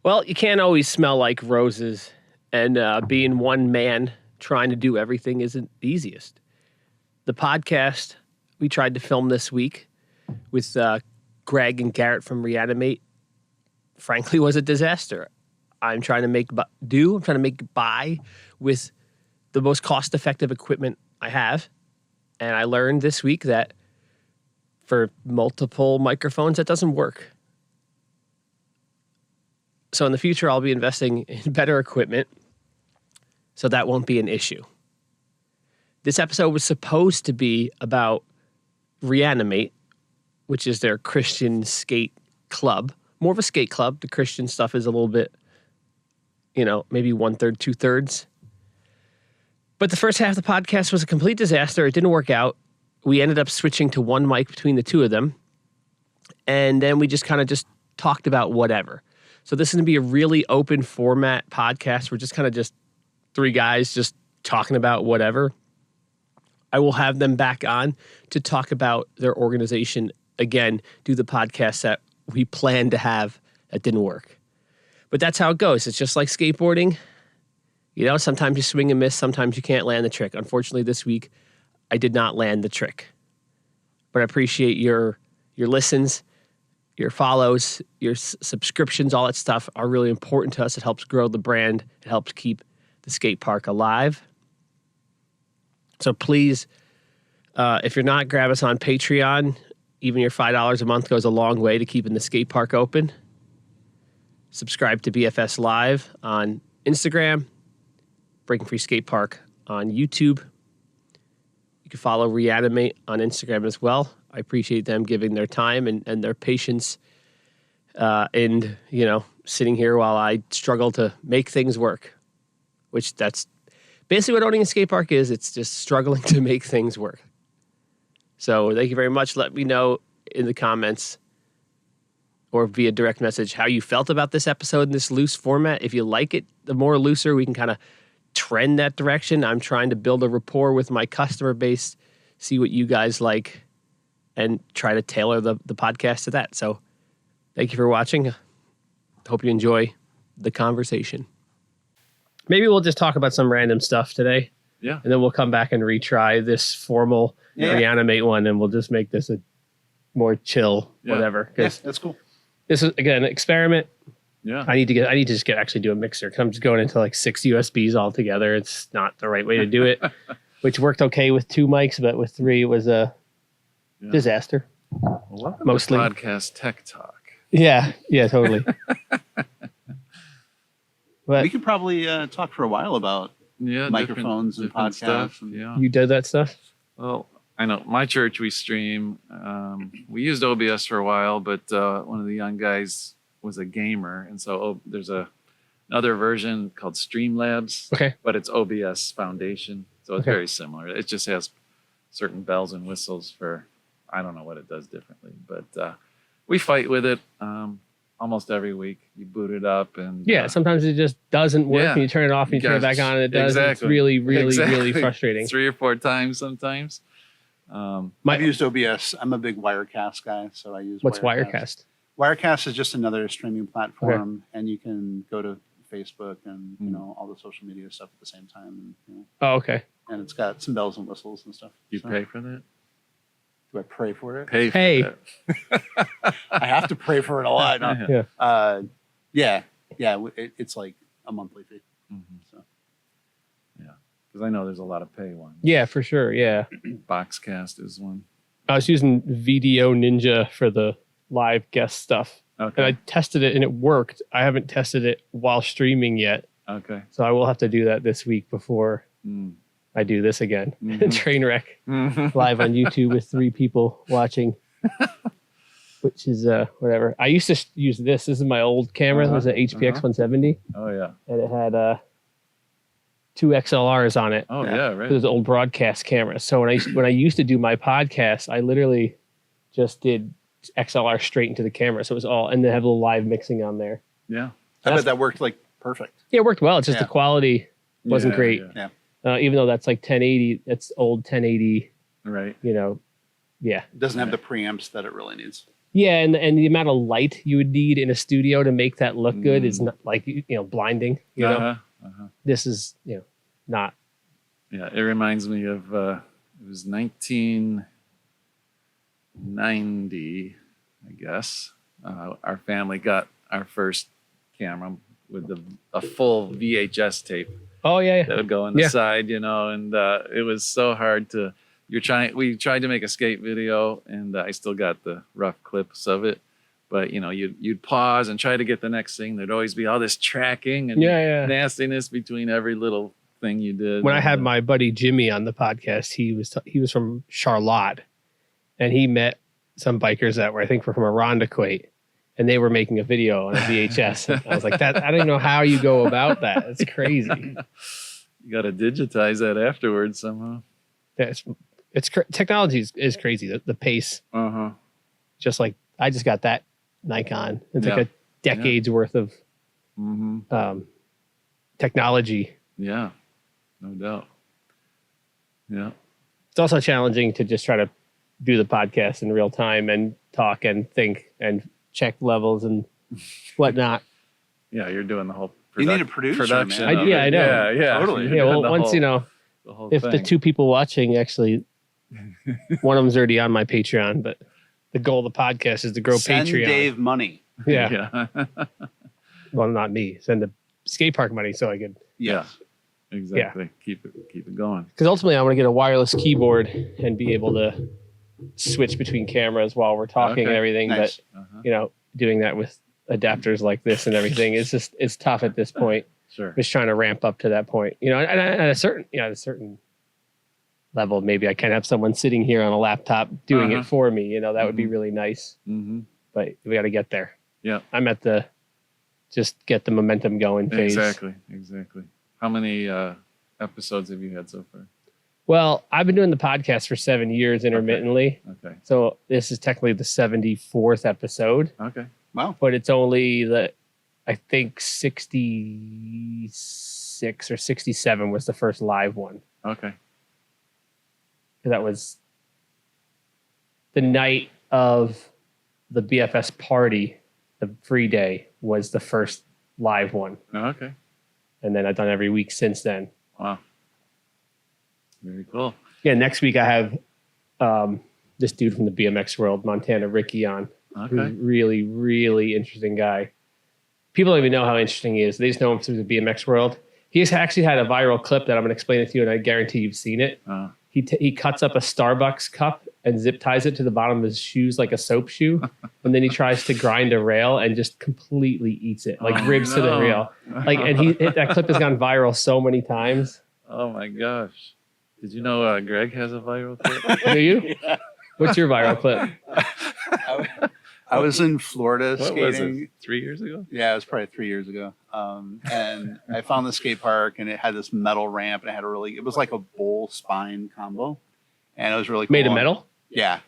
Well, you can't always smell like roses, and being one man trying to do everything isn't the easiest. The podcast we tried to film this week with Greg and Garrett from ReAnimate, frankly, was a disaster. I'm trying to make do. I'm trying to make buy with the most cost-effective equipment I have, and I learned this week that for multiple microphones, that doesn't work. So in the future, I'll be investing in better equipment, so that won't be an issue. This episode was supposed to be about ReAnimate, which is their Christian skate club. More of a skate club. The Christian stuff is a little bit, maybe 1/3, 2/3. But the first half of the podcast was a complete disaster. It didn't work out. We ended up switching to one mic between the two of them. And then we just kind of just talked about whatever. So this is going to be a really open format podcast. We're just kind of just three guys just talking about whatever. I will have them back on to talk about their organization again, do the podcast that we planned to have that didn't work. But that's how it goes. It's just like skateboarding. Sometimes you swing and miss. Sometimes you can't land the trick. Unfortunately, this week, I did not land the trick. But I appreciate your listens, your follows, your subscriptions, all that stuff are really important to us. It helps grow the brand. It helps keep the skate park alive. So please, if you're not, grab us on Patreon. Even your $5 a month goes a long way to keeping the skate park open. Subscribe to BFS Live on Instagram, Breaking Free Skate Park on YouTube. You can follow ReAnimate on Instagram as well. I appreciate them giving their time and their patience in, sitting here while I struggle to make things work, which that's basically what owning a skate park is. It's just struggling to make things work. So thank you very much. Let me know in the comments or via direct message how you felt about this episode in this loose format. If you like it, the more looser, we can kind of trend that direction. I'm trying to build a rapport with my customer base, see what you guys like, and try to tailor the podcast to that. So thank you for watching. Hope you enjoy the conversation. Maybe we'll just talk about some random stuff today. Yeah. And then we'll come back and retry this formal ReAnimate one, and we'll just make this a more chill, whatever. Yeah, that's cool. This is, again, an experiment. Yeah. I need to just actually do a mixer, because I'm just going into like 6 USBs all together. It's not the right way to do it, which worked okay with 2 mics, but with 3 it was a disaster. Well, welcome mostly to Podcast Tech Talk. Yeah, totally. But we could probably talk for a while about microphones and podcasts. Stuff. Yeah. You did that stuff? Well, I know my church, we stream. We used OBS for a while, but one of the young guys was a gamer. And so there's another version called Streamlabs. Okay. But it's OBS Foundation. So it's very similar. It just has certain bells and whistles for, I don't know what it does differently. But we fight with it almost every week. You boot it up. And sometimes it just doesn't work, and you turn it off and you turn it back on and it does. Exactly. It's really, really, really frustrating. 3 or 4 times sometimes. I've used OBS. I'm a big Wirecast guy, so I use What's Wirecast? Wirecast is just another streaming platform, and you can go to Facebook and all the social media stuff at the same time. And, Oh, okay. And it's got some bells and whistles and stuff. You pay for that? Do I pray for it? Pay for that. I have to pray for it a lot. It's like a monthly fee. Mm-hmm. So. Yeah, because I know there's a lot of pay ones. Yeah, for sure. Yeah. Boxcast is one. I was using Video Ninja for the live guest stuff. Okay. And I tested it and it worked. I haven't tested it while streaming yet. Okay. So I will have to do that this week before I do this again. Mm-hmm. Train wreck live on YouTube with 3 people watching, which is whatever. I used to use this. This is my old camera. It was an HPX 170. Oh, yeah. And it had 2 XLRs on it. Oh, yeah, right. It was an old broadcast camera. So when I used to do my podcast, I literally just did XLR straight into the camera. So it was all, and they have a little live mixing on there. Yeah. I bet that worked like perfect. Yeah, it worked well. It's just the quality wasn't great. Yeah. Even though that's like 1080, it's old 1080. Right. Yeah. It doesn't have the preamps that it really needs. Yeah, and the amount of light you would need in a studio to make that look good is not like blinding. You know, this is not. Yeah, it reminds me of it was 1990, I guess. Our family got our first camera with a full VHS tape. Oh yeah. That would go on the side, and it was so hard to. We tried to make a skate video, and I still got the rough clips of it. But you'd pause and try to get the next thing. There'd always be all this tracking and nastiness between every little thing you did. When I had my buddy Jimmy on the podcast, he was from Charlotte, and he met some bikers that were, I think, from Irondequoit, and they were making a video on a VHS. And I was like, I don't know how you go about that. It's crazy. You got to digitize that afterwards somehow. Technology is crazy. The pace. Just like I just got that Nikon. It's like a decade's worth of technology. Yeah, no doubt. Yeah. It's also challenging to just try to do the podcast in real time and talk and think and check levels and whatnot. Yeah, you're doing the whole you need a producer, production. Man. I know. Yeah, totally. Yeah, well, once if the two people watching actually, one of them's already on my Patreon, but the goal of the podcast is to grow Send Patreon. Dave money. Yeah. Well, not me. Send the skate park money so I could. Yeah. Exactly. Yeah. Keep it going. Because ultimately, I want to get a wireless keyboard and be able to switch between cameras while we're talking and everything. Nice. But doing that with adapters like this and everything, it's tough at this point. Sure. Just trying to ramp up to that point. And at a certain level, maybe I can have someone sitting here on a laptop doing it for me. That would be really nice. But we got to get there. Yeah. I'm at the just get the momentum going phase. Exactly. How many episodes have you had so far? Well, I've been doing the podcast for 7 years intermittently. Okay. So this is technically the 74th episode. Okay. Wow. But it's only I think 66 or 67 was the first live one. Okay. That was the night of the BFS party. The free day was the first live one. Okay. And then I've done every week since then. Wow. Very cool. Yeah, next week I have this dude from the BMX world, Montana Ricky, on. Okay. Who's really, really interesting guy. People don't even know how interesting he is. They just know him through the BMX world. He's actually had a viral clip that I'm going to explain it to you, and I guarantee you've seen it. He cuts up a Starbucks cup and zip ties it to the bottom of his shoes like a soap shoe, and then he tries to grind a rail and just completely eats it, like ribs to the rail. And that clip has gone viral so many times. Oh my gosh! Did you know Greg has a viral clip? Do you? Yeah. What's your viral clip? I was in Florida skating. Was it, 3 years ago? Yeah, it was probably 3 years ago. And I found the skate park, and it had this metal ramp, and it was like a bowl spine combo, and it was really cool. Made of metal? Yeah.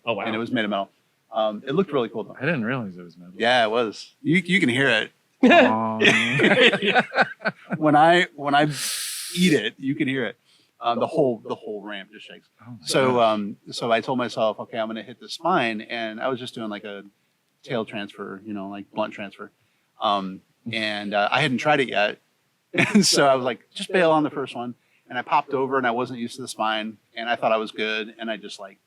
Oh wow! And it was made of metal. It looked really cool though. I didn't realize it was metal. Yeah, it was. You can hear it. Oh. When I eat it, you can hear it. The whole ramp just shakes. Oh so I told myself, okay, I'm going to hit the spine, and I was just doing like a tail transfer, like blunt transfer, and I hadn't tried it yet, and so I was like, just bail on the first one, and I popped over, and I wasn't used to the spine, and I thought I was good, and I just like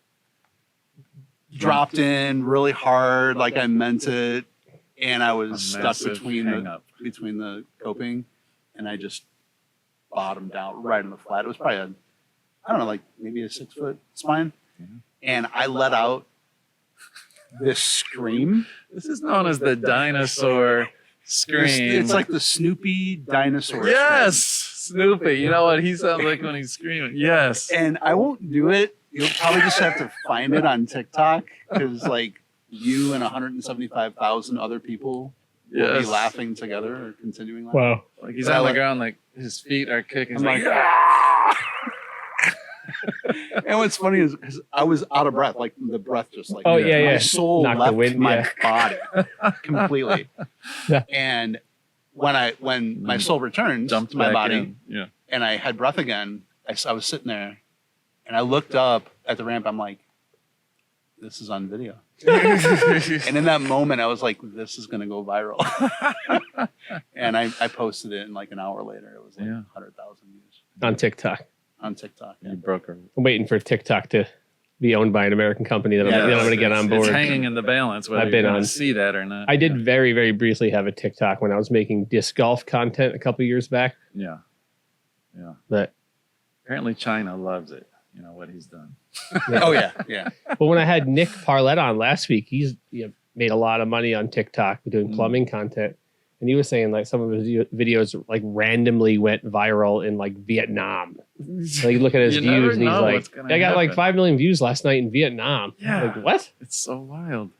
dropped in really hard, like I meant it, and I was stuck between the coping, and I just bottomed out right in the flat. It was probably maybe a 6 foot spine. Mm-hmm. And I let out this scream. This is known as the dinosaur scream. It's like the Snoopy dinosaur Yes, scream. Snoopy. You know what he sounds like when he's screaming. Yes. And I won't do it. You'll probably just have to find it on TikTok, because like you and 175,000 other people will be laughing together or continuing laughing. Wow. Like he's on the ground, like his feet are kicking. He's like, and what's funny is I was out of breath, like the breath just like my soul knocked left my body completely. Yeah. And when my soul returned to my body, and I had breath again, I was sitting there, and I looked up at the ramp. I'm like, this is on video. And in that moment, I was like, this is going to go viral. And I posted it, and like an hour later, it was like 100,000 views. On TikTok. On TikTok. You broke her. I'm waiting for TikTok to be owned by an American company that I'm going to get on board. It's hanging in the balance whether I've been you're going on. to see that or not. I did very, very briefly have a TikTok when I was making disc golf content a couple years back. Yeah. Yeah. But apparently China loves it. You know what he's done. Oh, yeah. Yeah. But when I had Nick Parlett on last week, he's made a lot of money on TikTok doing plumbing content. And he was saying like some of his videos like randomly went viral in like Vietnam. Like look at his views and he's like, I got like 5 million views last night in Vietnam. Yeah. Like what? It's so wild.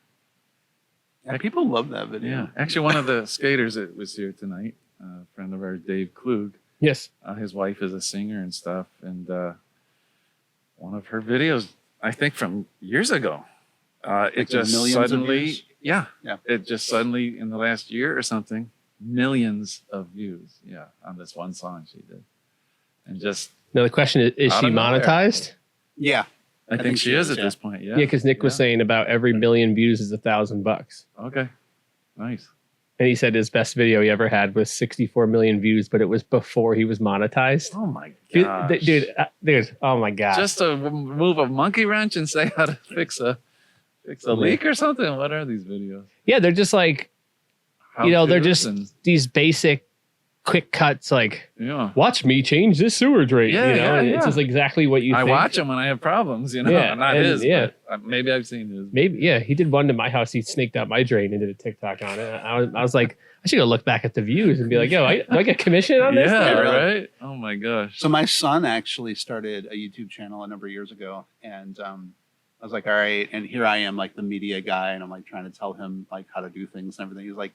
Yeah, people love that video. Yeah. Actually, one of the skaters that was here tonight, a friend of ours, Dave Klug, Yes. his wife is a singer and stuff. And one of her videos, I think from years ago, it just suddenly, it just suddenly in the last year or something, millions of views, on this one song she did. And just Now the question is she monetized? Yeah. I think she is at this point, yeah. Yeah, because Nick was saying about every million views is $1,000. Okay. Nice. And he said his best video he ever had was 64 million views, but it was before he was monetized. Oh my god, dude! Oh my god! Just to move a monkey wrench and say how to fix a leak or something. What are these videos? Yeah, they're just like, they're just these basic, quick cuts. Like, watch me change this sewer drain. It's just exactly what you. I think. watch them when I have problems. Not his. But maybe I've seen his. Maybe he did one to my house. He snaked out my drain and did a TikTok on it. I was like, I should go look back at the views and be like, yo, do I get commission on this? Yeah, right. Oh my gosh. So my son actually started a YouTube channel a number of years ago, and I was like, all right. And here I am, like the media guy, and I'm like trying to tell him like how to do things and everything. He's like,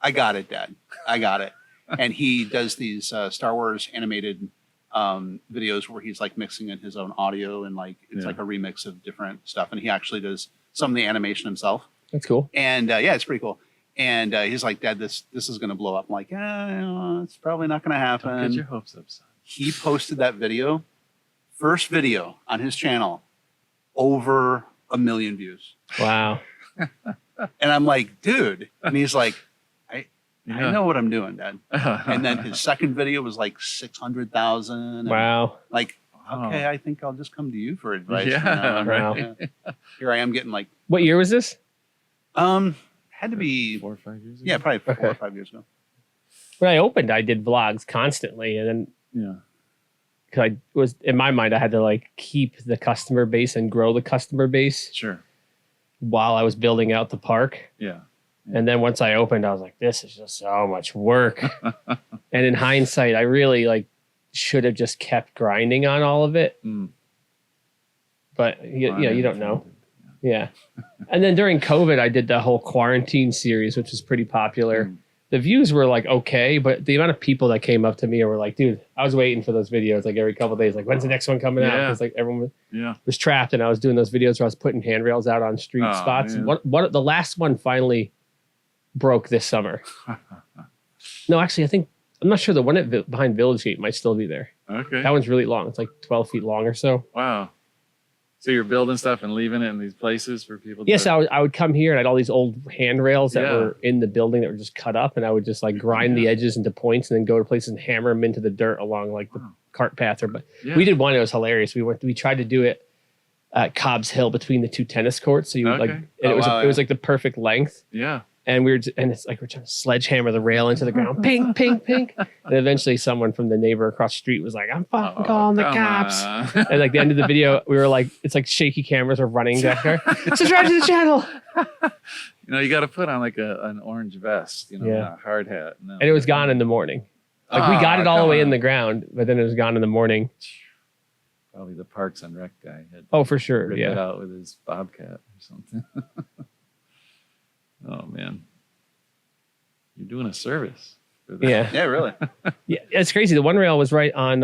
I got it, Dad. I got it. And he does these Star Wars animated videos where he's like mixing in his own audio and like it's like a remix of different stuff. And he actually does some of the animation himself. That's cool. And it's pretty cool. And he's like, Dad, this is going to blow up. I'm like, it's probably not going to happen. Don't get your hopes up, son. He posted that video, first video on his channel, over 1 million views. Wow. And I'm like, dude. And he's like, I know what I'm doing, Dad. And then his second video was like 600,000. Wow. Like, okay, I think I'll just come to you for advice. Yeah, right. Yeah. Here I am getting like. What year was this? Had to be 4 or 5 years ago. Yeah, probably 4 or 5 years ago. When I opened, I did vlogs constantly, and then because I was in my mind, I had to like keep the customer base and grow the customer base. Sure. While I was building out the park. Yeah. And then once I opened, I was like, this is just so much work. And in hindsight, I really like should have just kept grinding on all of it. But you don't know. Yeah. And then during COVID, I did the whole quarantine series, which was pretty popular. The views were like, okay, but the amount of people that came up to me and were like, dude, I was waiting for those videos like every couple of days. Like, when's the next one coming out? Because like everyone was trapped, and I was doing those videos where I was putting handrails out on street spots. And what the last one finally broke this summer. No, actually, I'm not sure the one behind Village Gate might still be there. Okay. That one's really long. It's like 12 feet long or so. Wow. So you're building stuff and leaving it in these places for people to... Yes, I would come here and I had all these old handrails that were in the building that were just cut up, and I would just like grind the edges into points and then go to places and hammer them into the dirt along like the cart path. We did one, it was hilarious. We tried to do it at Cobb's Hill between the two tennis courts. So you would and it was like the perfect length. Yeah. And it's like we're trying to sledgehammer the rail into the ground, pink, pink, pink. And eventually someone from the neighbor across the street was like, I'm fucking calling the cops. And like the end of the video, we were like, it's like shaky cameras are running back there. Subscribe to the channel. You got to put on like an orange vest, a hard hat. And it was gone in the morning. Like we got it all the way in the ground, but then it was gone in the morning. Probably the Parks and Rec guy had for sure. ripped it out with his bobcat or something. Oh man, you're doing a service for that. Yeah, really. Yeah, it's crazy. The one rail was right on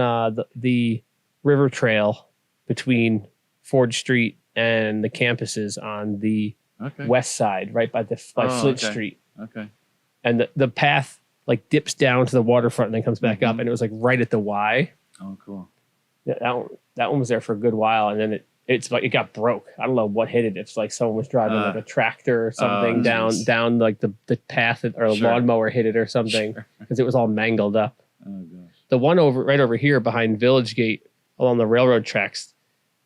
the river trail between Ford Street and the campuses on the west side, right by Flint Street. Okay. And the path like dips down to the waterfront and then comes back up, and it was like right at the Y. Oh, cool. Yeah, that one was there for a good while, and then it's like it got broke. I don't know what hit it. It's like someone was driving like a tractor or something down like the path or a lawnmower hit it or something because it was all mangled up. Oh gosh. The one right over here behind Village Gate along the railroad tracks,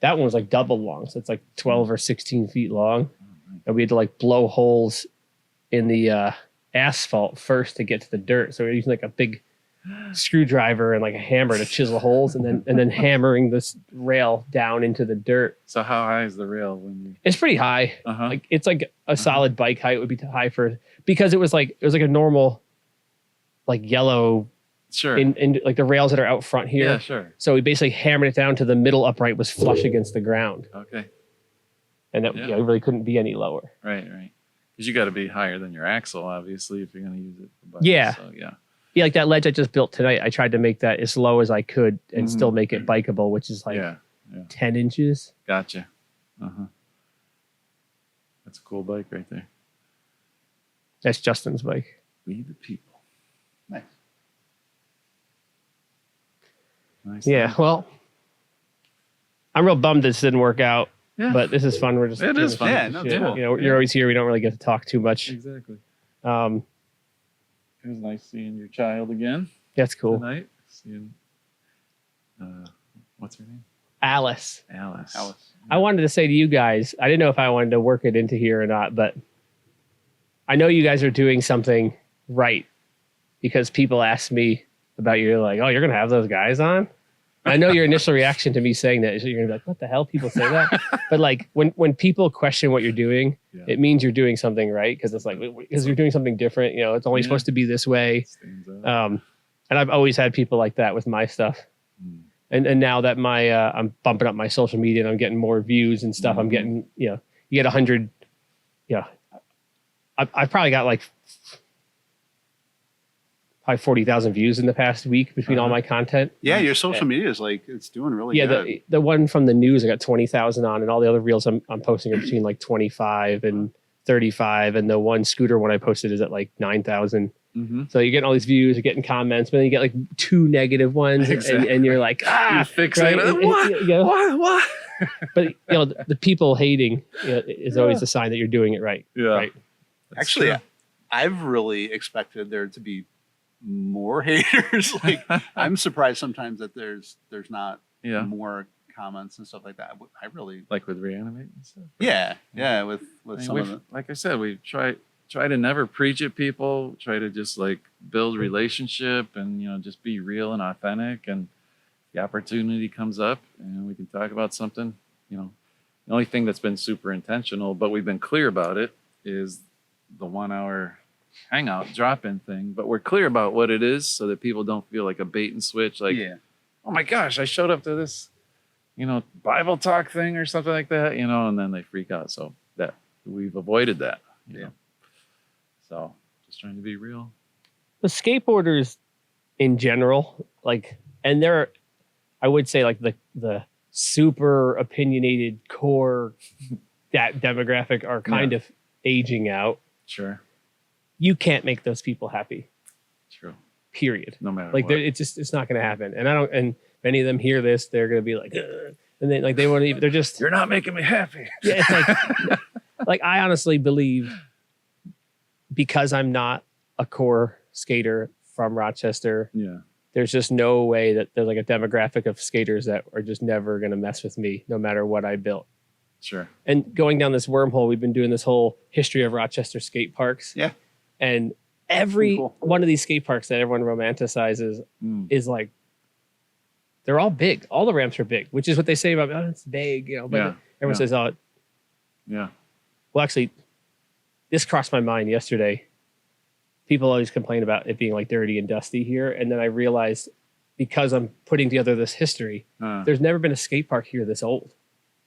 that one was like double long. So it's like 12 or 16 feet long. And we had to like blow holes in the asphalt first to get to the dirt. So we're using like a big screwdriver and like a hammer to chisel holes and then hammering this rail down into the dirt. So how high is the rail when you? It's pretty high. Like it's like a solid bike height would be too high for, because it was like a normal like yellow in like the rails that are out front here. Yeah, sure. So we basically hammered it down to the middle upright was flush against the ground. Okay. And that it really couldn't be any lower. Right. Because you got to be higher than your axle, obviously, if you're going to use it for bikes. Yeah. So, yeah. Yeah, like that ledge I just built tonight, I tried to make that as low as I could and still make it bikeable, which is like 10 inches. Gotcha. That's a cool bike right there. That's Justin's bike. We the people. Nice. Yeah, well, I'm real bummed this didn't work out, but this is fun. We're just it is fun. Yeah, no, it's cool. You know, you're always here. We don't really get to talk too much. Exactly. It was nice seeing your child again. That's cool. Tonight, seeing what's her name? Alice. I I wanted to say to you guys, I didn't know if I wanted to work it into here or not, but I know you guys are doing something right because people ask me about you, like, oh, you're going to have those guys on? I know your initial reaction to me saying that is you're going to be like, what the hell? People say that? But like when people question what you're doing, it means you're doing something right. Cause it's like, because you're doing something different, you know, it's only supposed to be this way. And I've always had people like that with my stuff. And now that I'm bumping up my social media and I'm getting more views and stuff, I'm getting, you know, you get 100, I've probably got like probably 40,000 views in the past week between all my content. Yeah, your social media is like, it's doing really good. Yeah, the one from the news I got 20,000 on, and all the other reels I'm posting are between like 25 and 35, and the one scooter one I posted is at like 9,000. So you're getting all these views, you're getting comments, but then you get like 2 negative ones, and you're like, you're fixated. Right? What? But you know, the people hating is always a sign that you're doing it right. Yeah. Right. Actually, I've really expected there to be more haters. Like I'm surprised sometimes that there's not more comments and stuff like that. I really like with ReAnimate and stuff. Yeah, with some of it. Like I said, we try to never preach at people. Try to just like build relationship and just be real and authentic. And the opportunity comes up and we can talk about something. The only thing that's been super intentional, but we've been clear about it, is the 1 hour hangout drop-in thing, but we're clear about what it is so that people don't feel like a bait and switch, like, oh my gosh, I showed up to this, Bible talk thing or something like that, and then they freak out. So that we've avoided that. So just trying to be real. The skateboarders in general, like, and they're, I would say like the super opinionated core that demographic are kind of aging out. Sure. You can't make those people happy. True. Period. No matter like what. It's not going to happen. And and if any of them hear this, they're going to be like, ugh. And then like they won't even. They're just. You're not making me happy. Yeah, it's like, like I honestly believe, because I'm not a core skater from Rochester. Yeah. There's just no way that there's like a demographic of skaters that are just never going to mess with me, no matter what I built. Sure. And going down this wormhole, we've been doing this whole history of Rochester skate parks. Yeah. And every one of these skate parks that everyone romanticizes is like, they're all big. All the ramps are big, which is what they say about, oh, it's big, but everyone says, oh. Yeah. Well, actually, this crossed my mind yesterday. People always complain about it being like dirty and dusty here. And then I realized, because I'm putting together this history, there's never been a skate park here this old.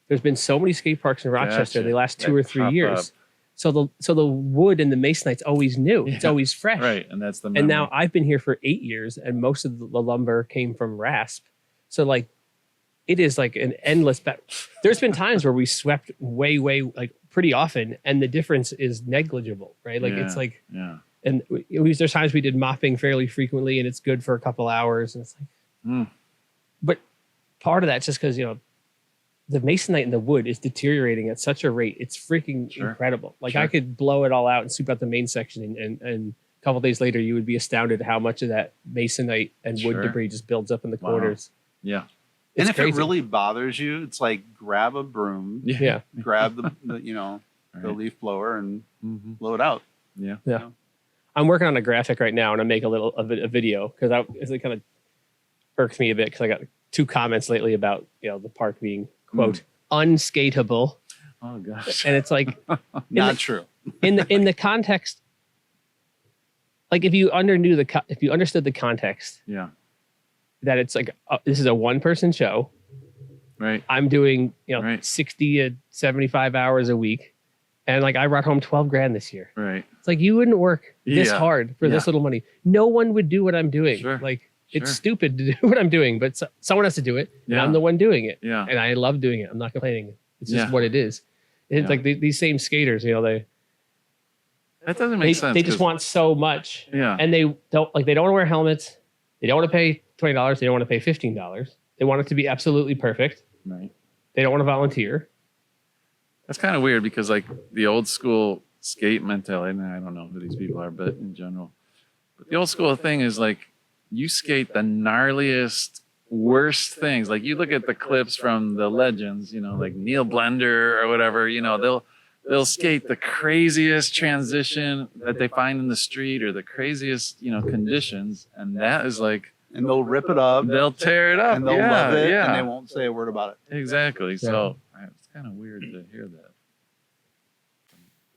There's been so many skate parks in Rochester the last 2 or 3 years. So the wood and the masonite's always new. It's always fresh. Right. And that's the memory. And now I've been here for 8 years, and most of the lumber came from RASP. So like, it is like an endless there's been times where we swept way, like pretty often, and the difference is negligible, right? Like it's like, and there's times we did mopping fairly frequently, and it's good for a couple hours. And it's like, but part of that's just because, the masonite in the wood is deteriorating at such a rate. It's freaking incredible. Like I could blow it all out and sweep out the main section, and a couple days later, you would be astounded at how much of that masonite and wood debris just builds up in the corners. Yeah. And if it really bothers you, it's like grab a broom, grab the the leaf blower and blow it out. Yeah. Yeah. I'm working on a graphic right now, and I make a video because it kind of irks me a bit because I got 2 comments lately about the park being quote unskateable. Oh gosh. And it's like not true. In the context, like if you understood the context, that it's like this is a 1-person show, right? I'm doing 60 to 75 hours a week, and like I brought home $12,000 this year. Right. It's like you wouldn't work this hard for this little money. No one would do what I'm doing. Like it's stupid to do what I'm doing, but someone has to do it. And I'm the one doing it. Yeah. And I love doing it. I'm not complaining. It's just what it is. It's like these same skaters, that doesn't make sense. They just want so much. Yeah. And they don't want to wear helmets. They don't want to pay $20. They don't want to pay $15. They want it to be absolutely perfect. Right. They don't want to volunteer. That's kind of weird because like the old school skate mentality, and I don't know who these people are, but in general, but the old school thing is like you skate the gnarliest, worst things. Like you look at the clips from the legends, like Neil Blender or whatever, they'll skate the craziest transition that they find in the street or the craziest, conditions. And that is like, and they'll rip it up. They'll tear it up. And they'll love it. And they won't say a word about it. Exactly. Yeah. So it's kind of weird to hear that.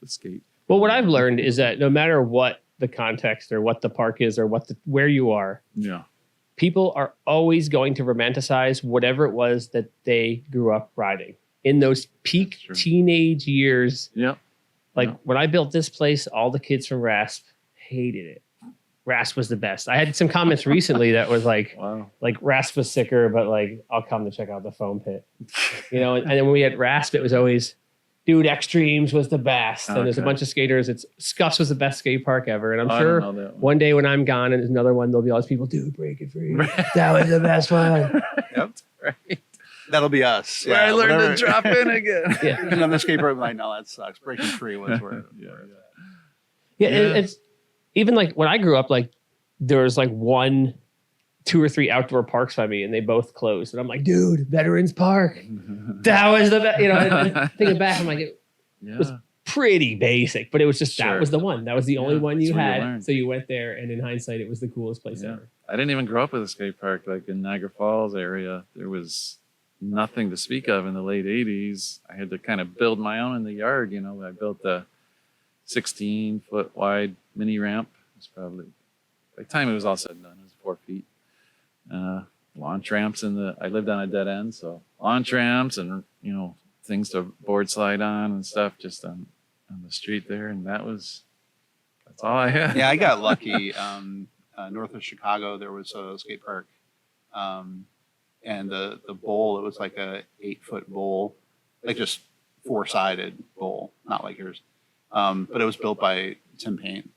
The skate. Well, what I've learned is that no matter what the context or what the park is or where you are, people are always going to romanticize whatever it was that they grew up riding in those peak teenage years. When I built this place, all the kids from RASP hated it. RASP was the best. I had some comments recently that was like, like RASP was sicker, but like I'll come to check out the foam pit, And then when we had RASP, it was always, dude, Extremes was the best. And there's a bunch of skaters. Scuffs was the best skate park ever. And I'm sure one day when I'm gone and there's another one, there'll be all these people, dude, Break It Free. That was the best one. Yep. Right. That'll be us. Where I learned to drop in again. And on the skateboard, I'm like, no, that sucks. Breaking Free was where it's even like when I grew up, like there was like 1, 2 or 3 outdoor parks by me, and they both closed. And I'm like, dude, Veterans Park, that was the best. Thinking back, I'm like, it was pretty basic, but it was just that was the one. That was the only one you had. So you went there, and in hindsight, it was the coolest place ever. I didn't even grow up with a skate park. Like in Niagara Falls area, there was nothing to speak of in the late 80s. I had to kind of build my own in the yard. I built a 16-foot wide mini ramp. It's probably, by the time it was all said and done, it was 4 feet. Launch ramps I lived on a dead end, so launch ramps and things to board slide on and stuff just on the street there, and that's all I had. Yeah, I got lucky. North of Chicago, there was a skate park, and the bowl, it was like a 8-foot bowl, like just 4-sided bowl, not like yours, but it was built by Tim Payne.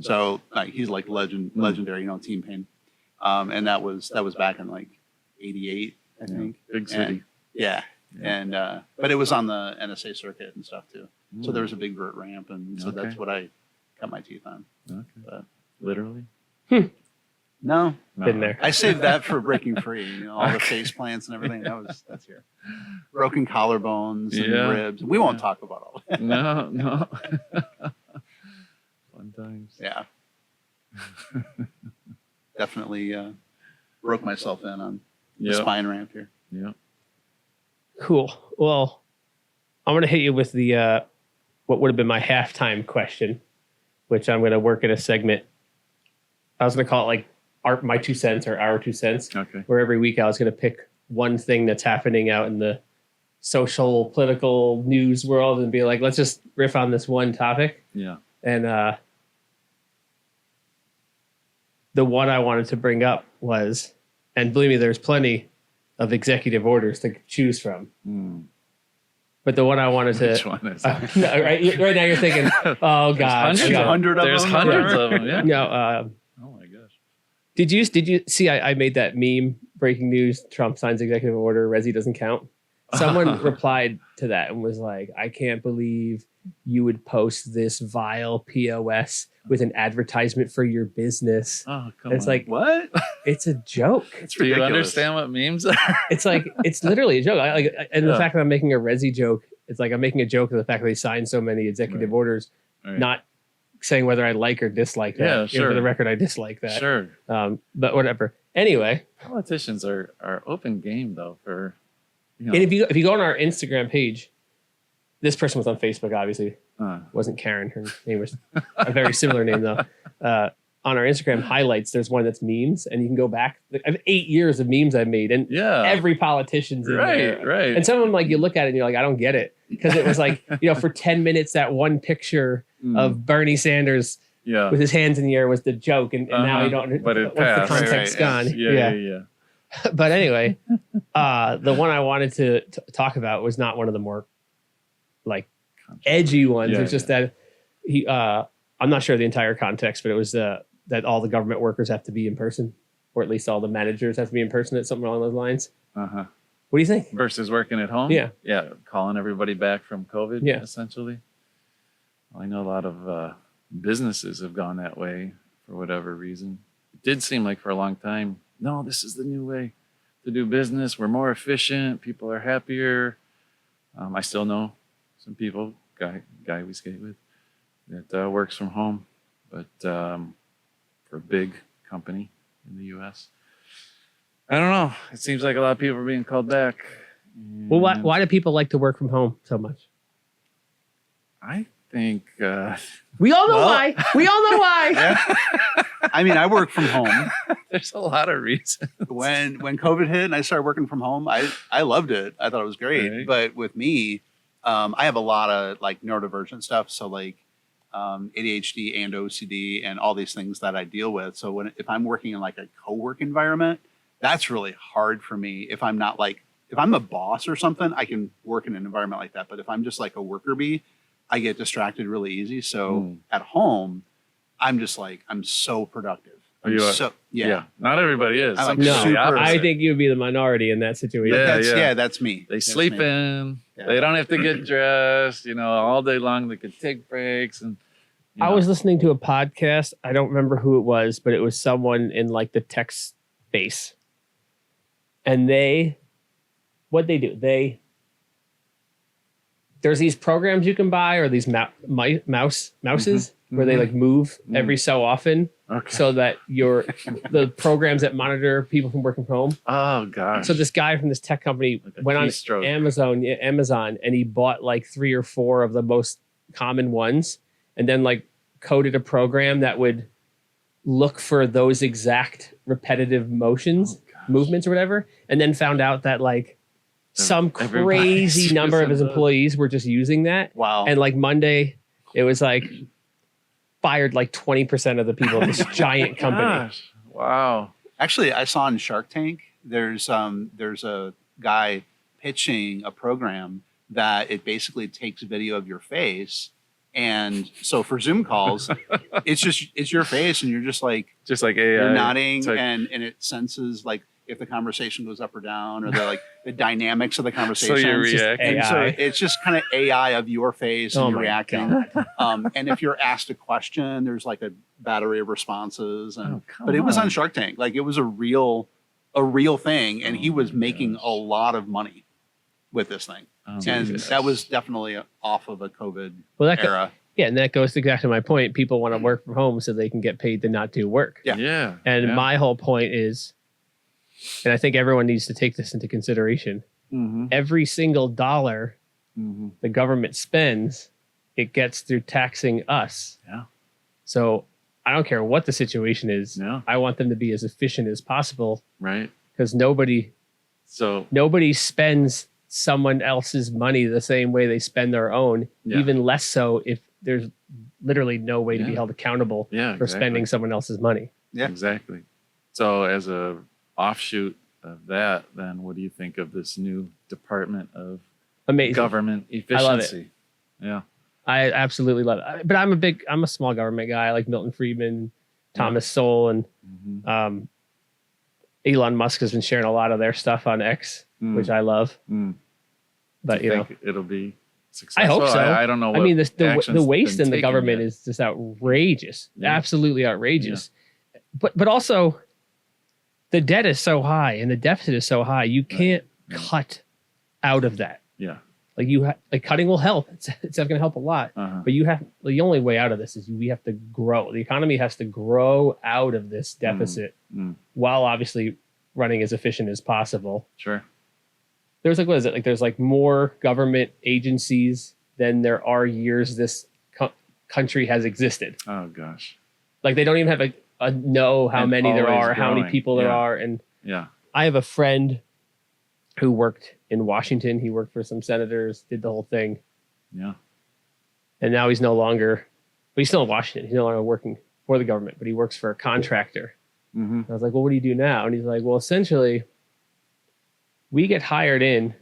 So he's like legendary, Team Payne. And that was back in like 88, I think. Big city. And but it was on the NSA circuit and stuff too. So there was a big vert ramp, and so that's what I got my teeth on. Okay. But, literally? No. Been there. I saved that for Breaking Free, all the face plants and everything. That's here. Broken collarbones and ribs. We won't talk about all that. No. Fun times. Yeah. Definitely broke myself in on the spine ramp here. Yeah. Cool. Well, I'm going to hit you with the what would have been my halftime question, which I'm going to work in a segment. I was going to call it like my 2 cents or our 2 cents. Okay. Where every week I was going to pick one thing that's happening out in the social, political news world and be like, let's just riff on this one topic. Yeah. And the one I wanted to bring up was, and believe me, there's plenty of executive orders to choose from. But the one I wanted to... Which one is it? No, right now you're thinking, oh, God. There's hundreds of them, yeah. No, oh, my gosh. Did you see I made that meme, breaking news, Trump signs executive order, Resi doesn't count? Someone replied to that and was like, I can't believe you would post this vile POS with an advertisement for your business. Oh, come It's on. like, What? it's a joke. It's Do you ridiculous. understand what memes are? It's like, it's literally a joke. And the Yeah. fact that I'm making a Resi joke, it's like I'm making a joke of the fact that they signed so many executive orders, Right. not saying whether I like or dislike that. Yeah, You know, sure. for the record, I dislike that. Sure. But whatever. Anyway, Politicians are open game though for, you know. and if you go on our Instagram page, this person was on Facebook, obviously. Wasn't Karen. Her name was a very similar name though. On our Instagram highlights, there's one that's memes, and you can go back. I have 8 years of memes I've made, and yeah. every politician's in there. Right. And some of them, like, you look at it and you're like, I don't get it, because it was like, for 10 minutes that one picture of Bernie Sanders yeah. with his hands in the air was the joke, and now you don't. But it once the passed. context's Right, gone. Yeah. But anyway, the one I wanted to talk about was not one of the more like edgy ones. Yeah, It's just that he. I'm not sure the entire context, but it was that all the government workers have to be in person, or at least all the managers have to be in person. It's something along those lines. Uh-huh. What do you think? Versus working at home. Yeah. Yeah. Calling everybody back from COVID. Yeah. Essentially. Well, I know a lot of businesses have gone that way for whatever reason. It did seem like for a long time, no, this is the new way to do business. We're more efficient. People are happier. I still know some people, guy we skate with, that works from home, but for a big company in the U.S. I don't know. It seems like a lot of people are being called back. Well, And why do people like to work from home so much? I think We all know Well- why. We all know why. Yeah. I mean, I work from home. there's a lot of reasons. When COVID hit and I started working from home, I loved it. I thought it was great. Right. But with me, I have a lot of like neurodivergent stuff. So like ADHD and OCD and all these things that I deal with. So if I'm working in like a co-work environment, that's really hard for me. If I'm not like, if I'm a boss or something, I can work in an environment like that. But if I'm just like a worker bee, I get distracted really easy. So at home, I'm just like, I'm so productive. Are you Yeah. Not everybody is. I like Some people are the super- opposite. I think you'd be the minority in that situation. Yeah. That's me. They That's sleep me. in. Yeah. They don't have to get dressed. All day long. They could take breaks. And I was listening to a podcast. I don't remember who it was, but it was someone in like the tech space. And what they do, there's these programs you can buy, or these mouses where they like move every so often, Okay. so that the programs that monitor people from working from home. Oh gosh. So this guy from this tech company Like a went on keystroke. Amazon, and he bought like 3 or 4 of the most common ones, and then like coded a program that would look for those exact repetitive movements or whatever, and then found out that like some Everybody's crazy number of using his those. employees were just using that. Wow. And like Monday, it was like fired like 20% of the people at this giant company. Gosh. Wow. Actually, I saw in Shark Tank, there's a guy pitching a program that it basically takes video of your face. And so for Zoom calls, it's your face and you're just like Just like AI. you're nodding type- and it senses like if the conversation goes up or down or the dynamics of the So conversation. you're It's just reacting. And so AI. it's just kind of AI of your face and Oh you're my reacting. And if you're asked a question, there's like a battery of responses. And Oh, come but it was on on. Shark Tank. Like it was a real thing, and he Oh was my making gosh. a lot of money with this thing. Oh, And Jesus. that was definitely off of a COVID Well, that era. yeah, and that goes exactly to my point. People want to work from home so they can get paid to not do work. Yeah. Yeah. And yeah. my whole point is, and I think everyone needs to take this into consideration, Mhm. every single dollar Mhm. the government spends, it gets through taxing us. Yeah. So I don't care what the situation is. Yeah. I want them to be as efficient as possible, Right. because nobody So spends someone else's money the same way they spend their own, Yeah. even less so if there's literally no way to be Yeah. held accountable yeah. for spending someone else's money. Yeah. Exactly. So as a offshoot of that, then what do you think of this new Department of Amazing. Government Efficiency? I love it. Yeah. I absolutely love it. But I'm a small government guy. I like Milton Friedman, Thomas Sowell, and Mhm. Elon Musk has been sharing a lot of their stuff on X, Mm. which I love. Mm. But Do you think it'll be successful? I hope so. I don't know. I mean, the action's waste been in the taken government yet. is just outrageous, Yeah. absolutely outrageous. But also, the debt is so high and the deficit is so high, you can't Right. cut out of that. Yeah. Like cutting will help. It's going to help a lot. Uh-huh. But the only way out of this is we have to grow. The economy has to grow out of this deficit while obviously running as efficient as possible. Sure. There's like, what is it? Like there's like more government agencies than there are years this country has existed. Oh gosh. Like they don't even have a know how And many there always are, how many growing. people there Yeah. are. And Yeah. I have a friend who worked in Washington. He worked for some senators, did the whole thing. Yeah. And now he's no longer, but he's still in Washington. He's no longer working for the government, but he works for a contractor. Mm-hmm. I was like, well, what do you do now? And he's like, well, essentially, we get hired in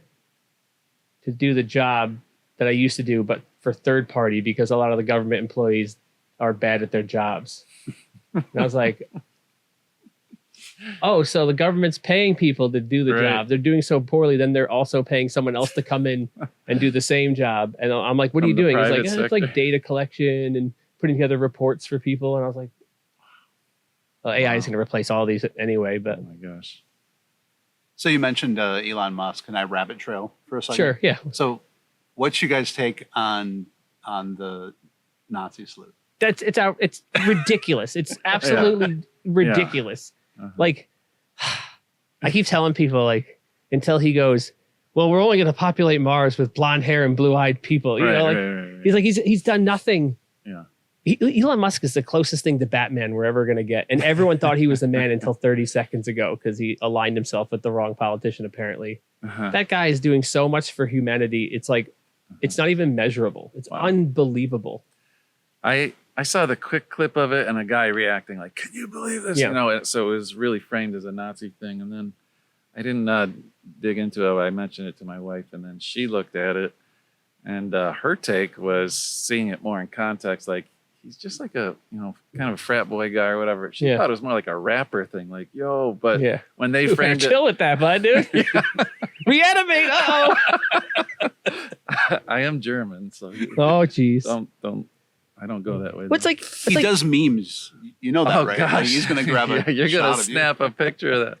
to do the job that I used to do, but for third party, because a lot of the government employees are bad at their jobs. And I was like, oh, so the government's paying people to do the Right. job. They're doing so poorly, then they're also paying someone else to come in and do the same job. And I'm like, what are From you the doing? He's like, private it's sector. like data collection and putting together reports for people. And I was like, well, AI is Wow. going to replace all these anyway, but Oh my gosh. So you mentioned Elon Musk. Can I rabbit trail for a second? sure. Yeah. So, what's you guys take on the Nazi salute? It's ridiculous. It's absolutely ridiculous. Uh-huh. Like, I keep telling people, like, until he goes, well, we're only going to populate Mars with blonde hair and blue-eyed people. You know, like right. he's like he's done nothing. Yeah. Elon Musk is the closest thing to Batman we're ever going to get, and everyone thought he was the man until 30 seconds ago because he aligned himself with the wrong politician. Apparently, Uh-huh. that guy is doing so much for humanity. It's like it's not even measurable. It's Wow. unbelievable. I saw the quick clip of it and a guy reacting like, "Can you believe this?" Yeah. You know, so it was really framed as a Nazi thing. And then I didn't dig into it. I mentioned it to my wife, and then she looked at it, and her take was seeing it more in context. Like he's just like a kind of a frat boy guy or whatever. She Yeah. thought it was more like a rapper thing, like yo. But Yeah, when they you better framed it, chill with that, bud, dude. ReAnimate. I am German, so Oh, jeez. don't. I don't go that way. What's though. like? He does memes. You know that, Oh right? Like, gosh, he's going to grab a Yeah, you're shot gonna of you. snap a picture of that.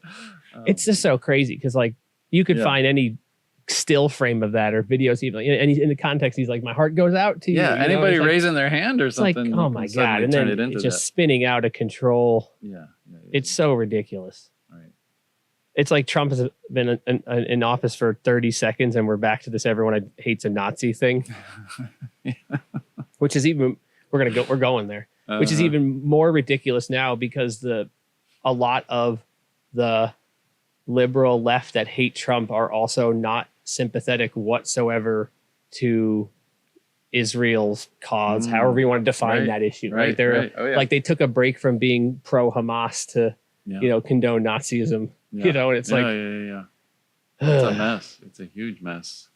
It's just so crazy because like you could Yeah. find any still frame of that or videos even, and he's in the context. He's like, my heart goes out to you. Yeah, you know? anybody It's like, raising their hand or it's like, something. oh you my can god, suddenly and turn then it into it's just spinning out of control. that. Yeah. It's so ridiculous. right. It's like Trump has been in office for 30 seconds, and we're back to this everyone hates a Nazi thing, which is even we're going there, which is Uh-huh. even more ridiculous now because a lot of the liberal left that hate Trump are also not sympathetic whatsoever to Israel's cause, however you want to define Right, that issue. right, Right? They're right. Oh, yeah. like they took a break from being pro Hamas to Yeah. condone Nazism. Yeah. You know, and it's yeah, like yeah. It's a mess. It's a huge mess.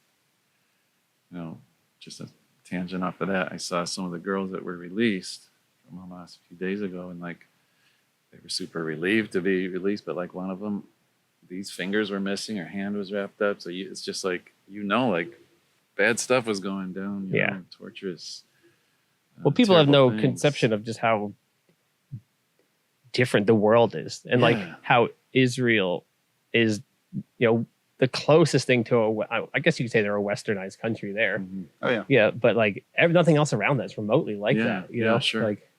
Just a tangent off of that. I saw some of the girls that were released from Hamas a few days ago, and like they were super relieved to be released, but like one of them, these fingers were missing, her hand was wrapped up. So it's just like like bad stuff was going down. You Yeah. know, torturous. well, people have no terrible things. conception of just how different the world is, and like Yeah. how Israel is, the closest thing to I guess you could say they're a westernized country there. Mhm. Oh yeah. Yeah, but like nothing else around that's remotely like Yeah, that. You yeah, know, sure. Like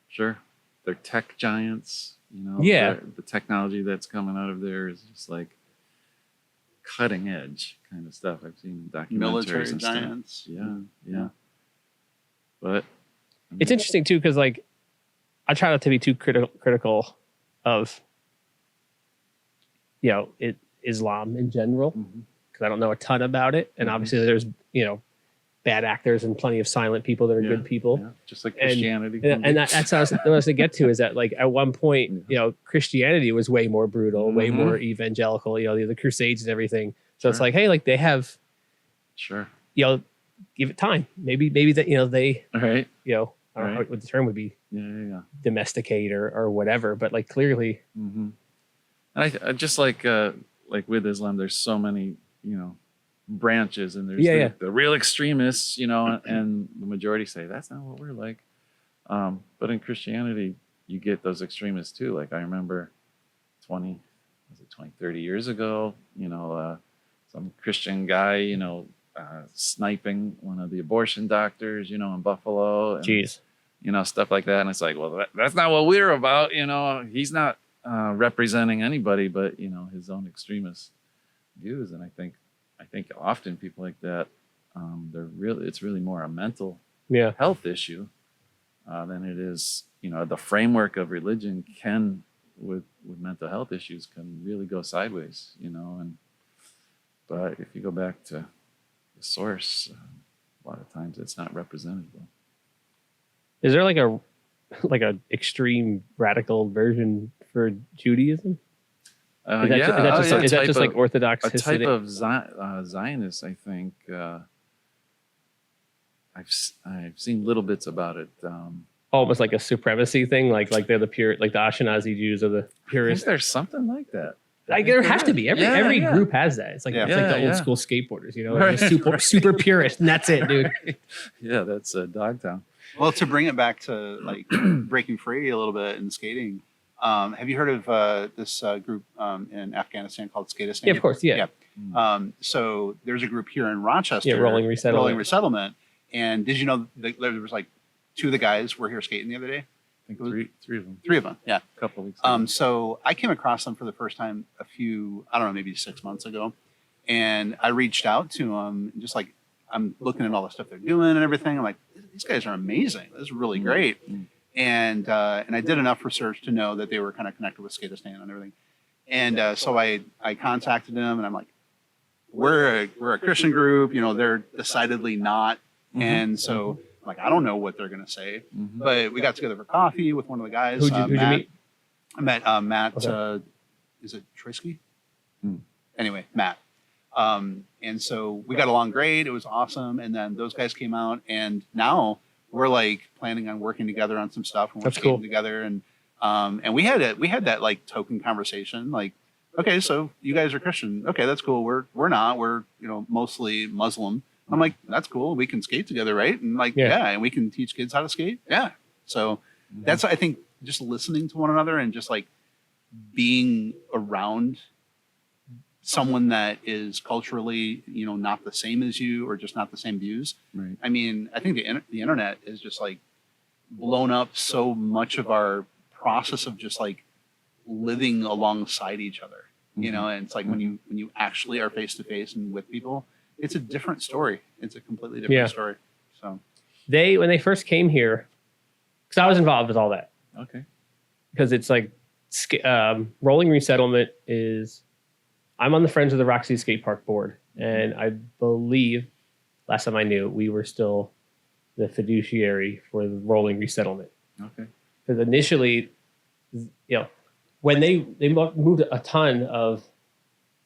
Sure. They're tech giants, Yeah. The technology that's coming out of there is just like cutting edge kind of stuff. I've seen documentaries Military and giants. stuff. Yeah. But I it's mean, interesting too because like I try not to be too critical of Islam in general mhm. because I don't know a ton about it, and Mhm. obviously there's bad actors and plenty of silent people that are Yeah, good people. Yeah. Just like And- Christianity. can And be. that's what I was to get to is that like at one point, Christianity was way more brutal, way Mhm. more evangelical, the Crusades and everything. So it's Sure. like, hey, like they have, Sure. give it time. Maybe that, they, All right. I don't know Right. what the term would be, Yeah. domesticate or whatever. But like clearly, Mm-hmm. And I just like with Islam, there's so many, branches, and there's the real extremists, you know, and the majority say that's not what we're like. But in Christianity, you get those extremists too. Like I remember 30 years ago, you know, some Christian guy, you know, sniping one of the abortion doctors, you know, in Buffalo. And, Jeez. You know, stuff like that. And it's like, well, that's not what we're about. You know, he's not representing anybody but, you know, his own extremist views. And I think often people like that, it's really more a mental health issue than it is, you know, the framework of religion can, with mental health issues, can really go sideways, you know. But if you go back to the source, a lot of times it's not represented well. Is there like a extreme radical version for Judaism? Is that just like Orthodox? A type of Zionist, I think. I've seen little bits about it. Almost like a supremacy thing, like they're the pure, like the Ashkenazi Jews are the purists. Is there something like that? Like there have to be. Every group has that. It's like the old school skateboarders, you know, right. super purist, and that's it, dude. Yeah, that's Dogtown. Well, to bring it back to like breaking free a little bit in skating, have you heard of this group in Afghanistan called Skateistan? Yeah, of course, yeah. So there's a group here in Rochester, Rolling Resettlement. And did you know that there was like 2 of the guys were here skating the other day? I think three of them. 3 of them, yeah. A couple of weeks ago. So I came across them for the first time maybe 6 months ago. And I reached out to them, just like, I'm looking at all the stuff they're doing and everything. I'm like, these guys are amazing. This is really great. And I did enough research to know that they were kind of connected with Skateistan and everything. And so I contacted them, and I'm like, we're a Christian group, you know, they're decidedly not. And so like, I don't know what they're going to say, but we got together for coffee with one of the guys. Who'd you meet? I met Matt, is it Trisky? Anyway, Matt. And so we got along great. It was awesome. And then those guys came out, and now we're like planning on working together on some stuff, and we're skating together. And we had that like token conversation, like, okay, so you guys are Christian. Okay, that's cool. We're not. We're, you know, mostly Muslim. I'm like, that's cool. We can skate together, right? And like, and we can teach kids how to skate. Yeah. So that's, I think, just listening to one another and just like being around someone that is culturally, you know, not the same as you, or just not the same views. Right. I mean, I think the internet is just like blown up so much of our process of just like living alongside each other, you know. And it's like when you actually are face to face and with people, it's a different story. It's a completely different story. So when they first came here, because I was involved with all that. Okay. Because it's like rolling resettlement is, I'm on the Friends of the Roxy Skate Park board, and I believe last time I knew we were still the fiduciary for the rolling resettlement. Okay. Because initially, you know, when they moved a ton of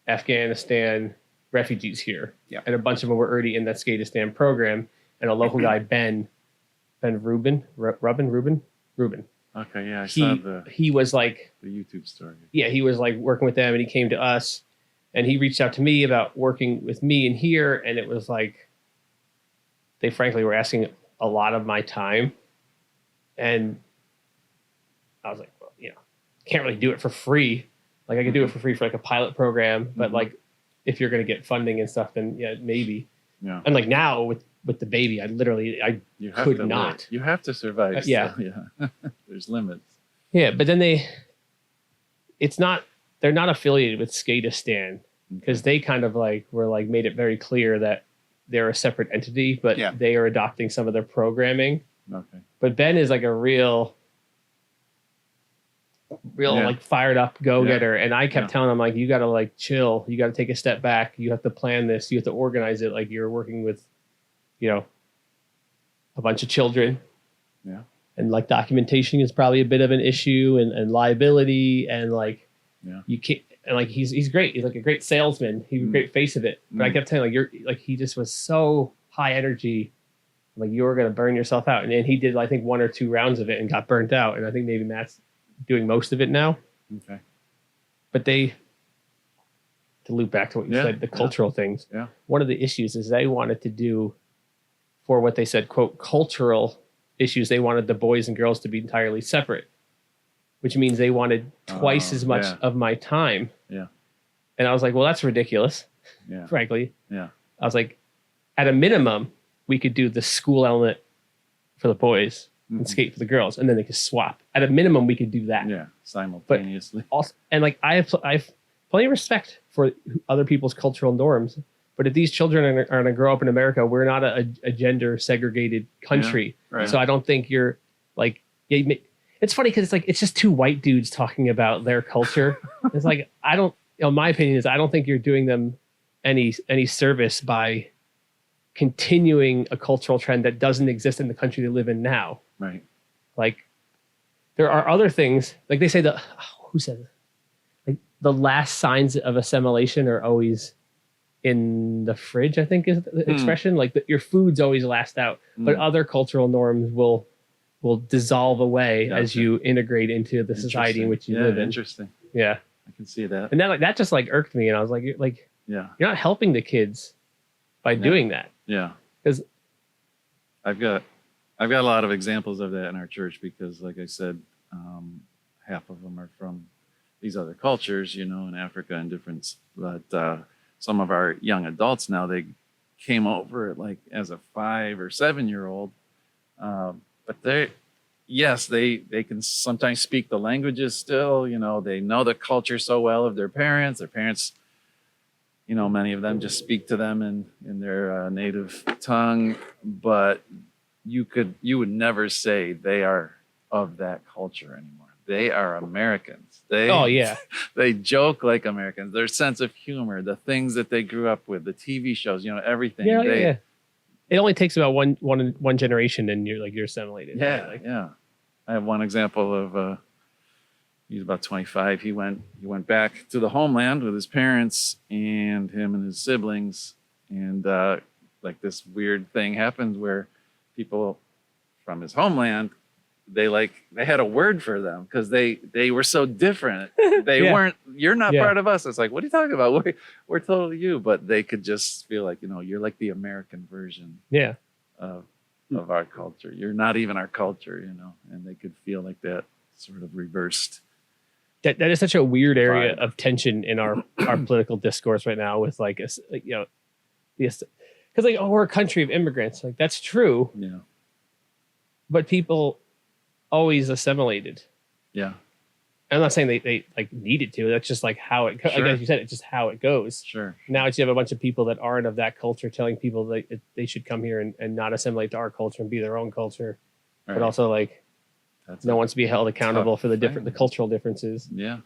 Afghanistan refugees here, and a bunch of them were already in that Skateistan program, and a local guy, Ben Rubin. Okay, yeah, I saw he was like the YouTube story. Yeah, he was like working with them, and he came to us, and he reached out to me about working with me in here, and it was like they frankly were asking a lot of my time, and I was like, well, you know, can't really do it for free. Like I could do it for free for like a pilot program, but like if you're going to get funding and stuff, then yeah, maybe. Yeah. And like now with the baby, I could not. You have to survive. Yeah. There's limits. Yeah, but then they're not affiliated with Skateistan, because they kind of like were like made it very clear that they're a separate entity, but they are adopting some of their programming. Okay. But Ben is like a real like fired up go-getter, and I kept telling him like, you got to like chill, you got to take a step back, you have to plan this, you have to organize it, like you're working with, you know, a bunch of children, and like documentation is probably a bit of an issue, and liability, and like you can't, and like he's great, he's like a great salesman, he was a great face of it, but I kept telling him like he just was so high energy, like you were going to burn yourself out, and then he did I think 1 or 2 rounds of it and got burnt out, and I think maybe Matt's doing most of it now. Okay. But to to loop back to what you Yeah, said, the cultural things. Yeah. One of the issues is they wanted to do, for what they said, quote, cultural issues, they wanted the boys and girls to be entirely separate, which means they wanted twice as much of my time. Yeah. And I was like, well, that's ridiculous, frankly. Yeah. I was like, at a minimum, we could do the school element for the boys and skate for the girls, and then they could swap. At a minimum, we could do that. Yeah, simultaneously. But also, and like I've plenty of respect for other people's cultural norms. But if these children are going to grow up in America, we're not a gender segregated country. Yeah, right. So I don't think you're like, it's funny because it's like, it's just two white dudes talking about their culture. It's like, I don't, my opinion is I don't think you're doing them any service by continuing a cultural trend that doesn't exist in the country they live in now. Right. Like, there are other things, like they say who said it? Like the last signs of assimilation are always in the fridge, I think is the expression. Like your food's always last out, but other cultural norms will dissolve away as you integrate into the society in which you live in. Interesting. Yeah. I can see that. And that just like irked me. And I was like, you're not helping the kids by doing that. Yeah. Because I've got a lot of examples of that in our church because, like I said, half of them are from these other cultures, in Africa and different. But some of our young adults now, they came over like as a 5 or 7-year-old, but they can sometimes speak the languages still. They know the culture so well of their parents. Their parents, many of them just speak to them in their native tongue, but you would never say they are of that culture anymore. They are Americans. They joke like Americans. Their sense of humor, the things that they grew up with, the TV shows, everything. Yeah. It only takes about one generation, and you're assimilated. Yeah, right? yeah. I have one example of he's about 25. He went back to the homeland with his parents and him and his siblings, and like this weird thing happens where people from his homeland, they had a word for them because they were so different. They weren't, you're not part of us. It's like, what are you talking about? We're totally you. But they could just feel like, you're like the American version of our culture. You're not even our culture, and they could feel like that sort of reversed. That is such a weird area of tension in our political discourse right now with because we're a country of immigrants. Like that's true. Yeah. But people always assimilated. Yeah. I'm not saying they like needed to. That's just like how it goes. Like as you said, it's just how it goes. Sure. Now you have a bunch of people that aren't of that culture telling people that they should come here and not assimilate to our culture and be their own culture. Right. But also no one's to be held accountable for the cultural differences. Yeah.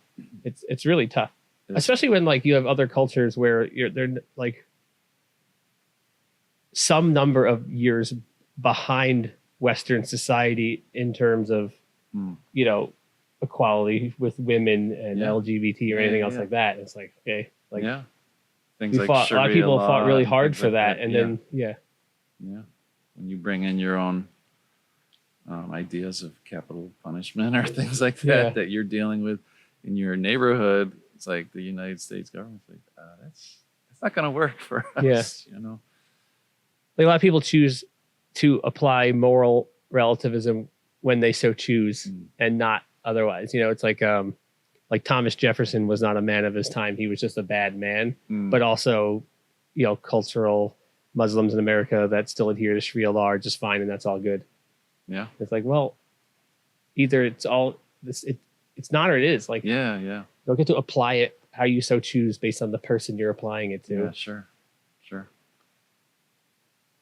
It's really tough. Especially when you have other cultures where they're like some number of years behind Western society in terms of, equality with women and LGBT or anything else like that. It's like, okay. Things like a lot of people fought really hard for that. And then, when you bring in your own ideas of capital punishment or things like that you're dealing with in your neighborhood, it's like the United States government's like, that's not going to work for us, Like a lot of people choose to apply moral relativism when they so choose and not otherwise. It's like Thomas Jefferson was not a man of his time. He was just a bad man, but also, cultural Muslims in America that still adhere to Sharia law are just fine. And that's all good. Yeah. It's like, well, either it's all this, it's not, or it is like, you don't get to apply it how you so choose based on the person you're applying it to. Yeah, sure.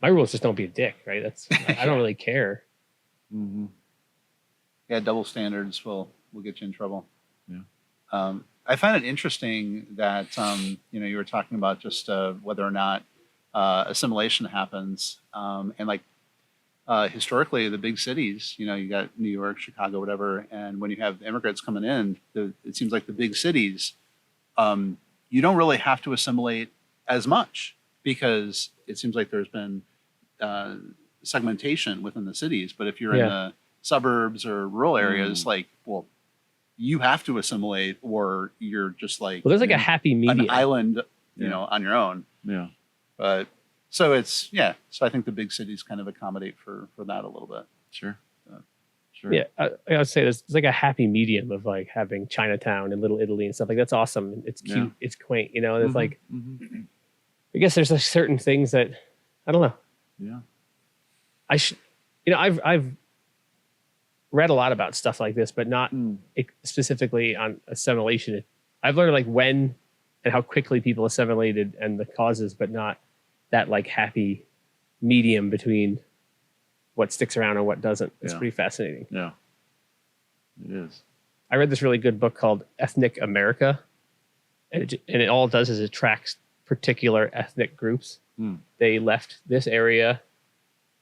My rules just don't be a dick, right? I don't really care. Mm-hmm. Yeah, double standards will get you in trouble. Yeah. I find it interesting that you were talking about just whether or not assimilation happens, and historically the big cities, you got New York, Chicago, whatever, and when you have immigrants coming in, it seems like the big cities, you don't really have to assimilate as much because it seems like there's been segmentation within the cities. But if you're in the suburbs or rural areas, you have to assimilate or you're just like, Well, there's like a happy medium. an island, Yeah. on your own. Yeah. But so so I think the big cities kind of accommodate for that a little bit. Sure. Sure. Yeah, I would say there's like a happy medium of like having Chinatown and Little Italy and stuff like that's awesome. It's cute, Yeah. it's quaint, and it's like Mhm. I guess there's like certain things that I don't know. Yeah. I should, I've read a lot about stuff like this, but not specifically on assimilation. I've learned like when and how quickly people assimilated and the causes, but not that like happy medium between what sticks around and what doesn't. It's Yeah. pretty fascinating. Yeah. It is. I read this really good book called Ethnic America, and it all it does is it tracks particular ethnic groups. They left this area,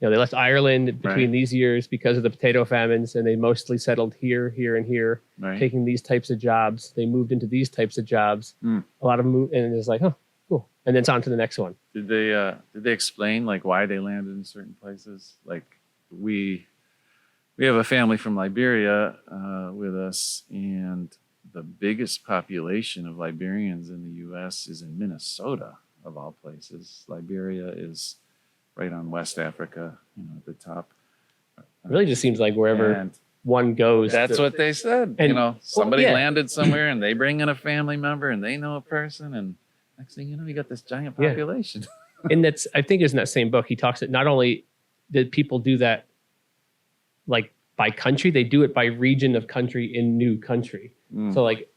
they left Ireland between Right. these years because of the potato famines, and they mostly settled here, here, and here, Right. taking these types of jobs. They moved into these types of jobs. Mm. A lot of move, and it's like, oh, cool, and then it's on to the next one. Did they explain like why they landed in certain places? Like we have a family from Liberia with us, and the biggest population of Liberians in the U.S. is in Minnesota, of all places. Liberia is right on West Africa, at the top. It really just seems like wherever And one goes, that's what they said. And- Somebody yeah. landed somewhere, and they bring in a family member, and they know a person, and next thing you know, you got this giant Yeah. population. and that's I think is in that same book. He talks that not only did people do that like by country, they do it by region of country in new country. Mm. So like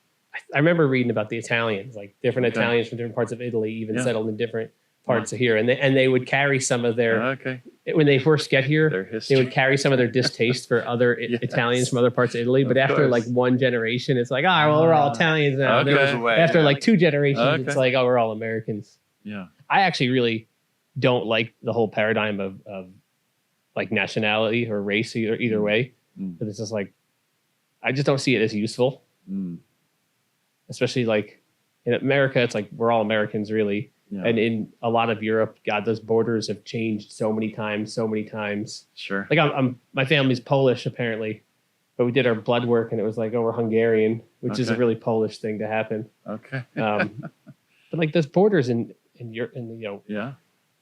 I remember reading about the Italians, like different Okay. Italians from different parts of Italy, even Yeah. settled in different parts of here, and they would carry some of their Okay. when they first get here. Their They history. would carry some of their distaste for other Yes. Italians from other parts of Italy, but Of after course. like one generation, it's like, well, we're all Italians now. Okay. Then Goes away, after yeah. like two generations, Okay. it's like, oh, we're all Americans. Yeah. I actually really don't like the whole paradigm of like nationality or race either way. Mm. But it's just like, I just don't see it as useful, Mm. especially like in America, it's like we're all Americans really. Yeah. And in a lot of Europe, God, those borders have changed so many times. Sure. Like my family's Polish apparently, but we did our blood work and it was like, oh, we're Hungarian, which is a Okay. really Polish thing to happen. Okay. But like those borders in Europe, in Yeah.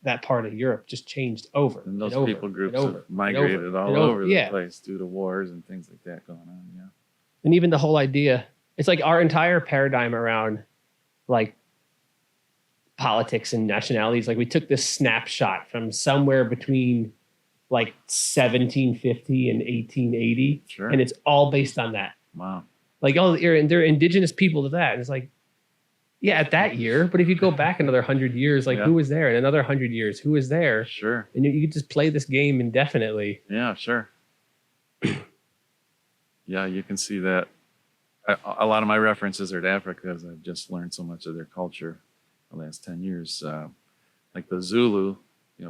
that part of Europe just changed over. And those over people groups and over have migrated and all and over. over the Yeah. place due to wars and things like that going on. Yeah. And even the whole idea, it's like our entire paradigm around like politics and nationalities. Like we took this snapshot from somewhere between like 1750 and 1880, Sure. and it's all based on that. Wow. Like, oh, they're indigenous people to that. And it's like, yeah, at that year. But if you go back another 100 years, like Yeah. who was there? And another 100 years, who was there? Sure. And you could just play this game indefinitely. Yeah. Sure. Yeah, you can see that. A lot of my references are to Africa because I've just learned so much of their culture the last 10 years. Like the Zulu,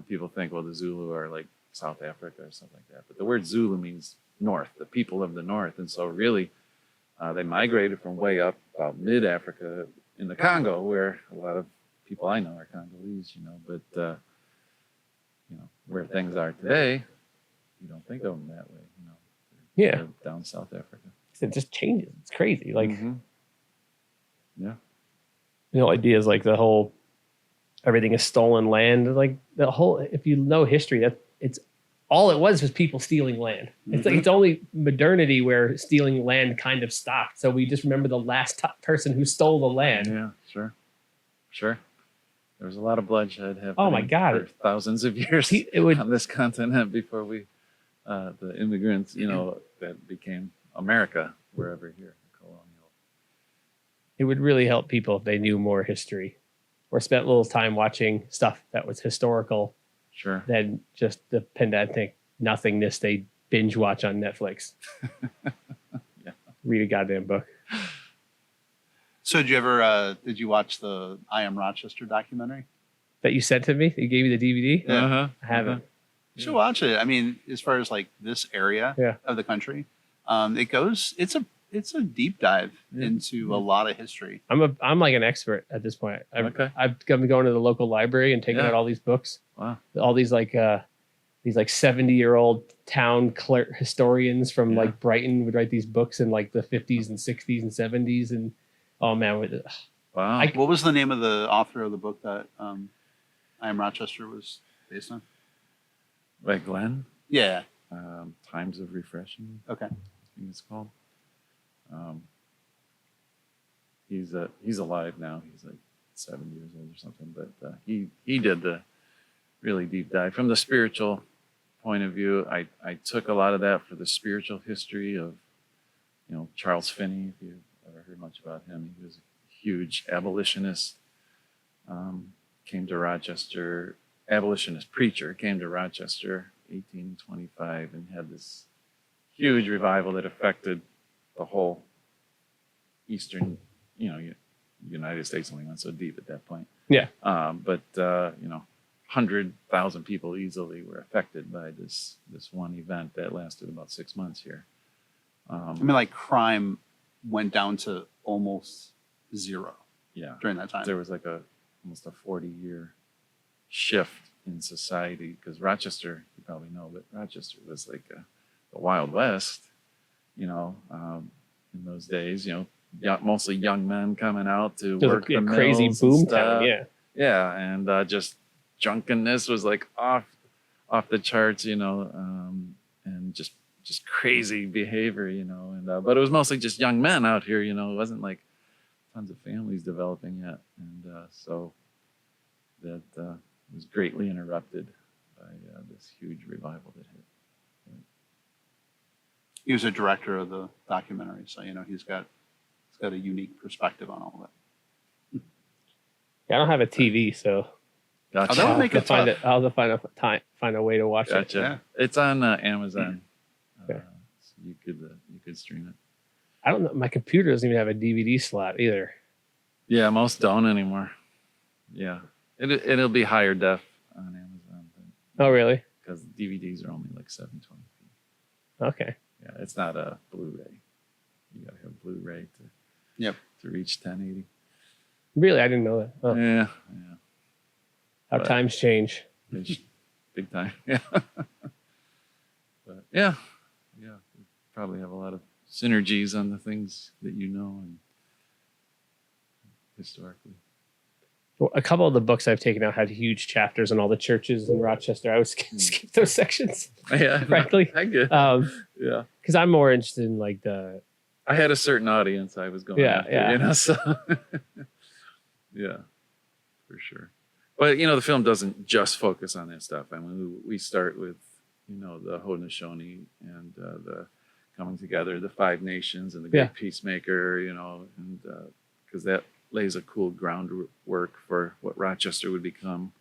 people think, well, the Zulu are like South Africa or something like that. But the word Zulu means north, the people of the north. And so really, they migrated from way up about mid-Africa in the Congo, where a lot of people I know are Congolese, but, where things are today, you don't think of them that way, Yeah. They're down South Africa. It just changes. It's crazy. Like, Mhm. Yeah. Ideas like the whole everything is stolen land. Like the whole, if you know history, that it's all it was people stealing land. It's like Mhm. it's only modernity where stealing land kind of stopped. So we just remember the last top person who stole the land. Yeah, sure. There was a lot of bloodshed happening Oh my God. for thousands of years It would on this continent before the immigrants, that became America, wherever here, colonial. it would really help people if they knew more history or spent a little time watching stuff that was historical Sure. than just the pedantic nothingness they binge watch on Netflix. Yeah. Read a goddamn book. So did you watch the I Am Rochester documentary? That you sent to me? You gave me the DVD? Yeah. Uh-huh. I haven't. You should watch it. I mean, as far as like this area Yeah. of the country, it's a deep dive Yeah. into a lot of history. I'm like an expert at this point. Okay. I've been going to the local library and taking Yeah. out all these books, Wow. all these like these like 70-year-old town clerk historians from like Brighton would write these books in like the 50s and 60s and 70s. And oh man, Wow. What was the name of the author of the book that I Am Rochester was based on? By Glenn. Yeah. Times of Refreshing. Okay. I think it's called. He's alive now. He's like 7 years old or something. But he did the really deep dive from the spiritual point of view. I took a lot of that for the spiritual history of, Charles Finney. If you've ever heard much about him, he was a huge abolitionist. Came to Rochester. Abolitionist preacher came to Rochester 1825 and had this huge revival that affected the whole eastern, United States. Only went so deep at that point. Yeah. But 100,000 people easily were affected by this one event that lasted about 6 months here. Like crime went down to almost zero. Yeah. During that time. There was like almost a 40-year shift in society, because Rochester, you probably know, but Rochester was like the Wild West, in those days, mostly young men coming out to work the mills crazy boom town, yeah, and just drunkenness was like off the charts, and just crazy behavior, and but it was mostly just young men out here, it wasn't like tons of families developing yet, and so that was greatly interrupted by this huge revival that hit. He was a director of the documentary, so he's got a unique perspective on all of it. Yeah, I don't have a TV, so Gotcha. That would make it tough. I'll have to find a way to watch Gotcha. it. Yeah. It's on Amazon. Okay. So you could stream it. I don't know. My computer doesn't even have a DVD slot either. Yeah, most don't anymore. Yeah, it'll be higher def on Amazon. Oh, really? Because DVDs are only like 720p. Okay. Yeah, it's not a Blu-ray. You gotta have Blu-ray to reach 1080. Really, I didn't know that. Oh, Yeah. how times change. Big time. Yeah. But yeah, we probably have a lot of synergies on the things that and historically. Well, a couple of the books I've taken out had huge chapters on all the churches in Rochester. I would skip those sections. Yeah, frankly. I get. Yeah, because I'm more interested in like the. I had a certain audience I was going after, so yeah, for sure. But the film doesn't just focus on that stuff. I mean, we start with the Haudenosaunee and the coming together, the Five Nations, and the Great Peacemaker. And because that lays a cool groundwork for what Rochester would become.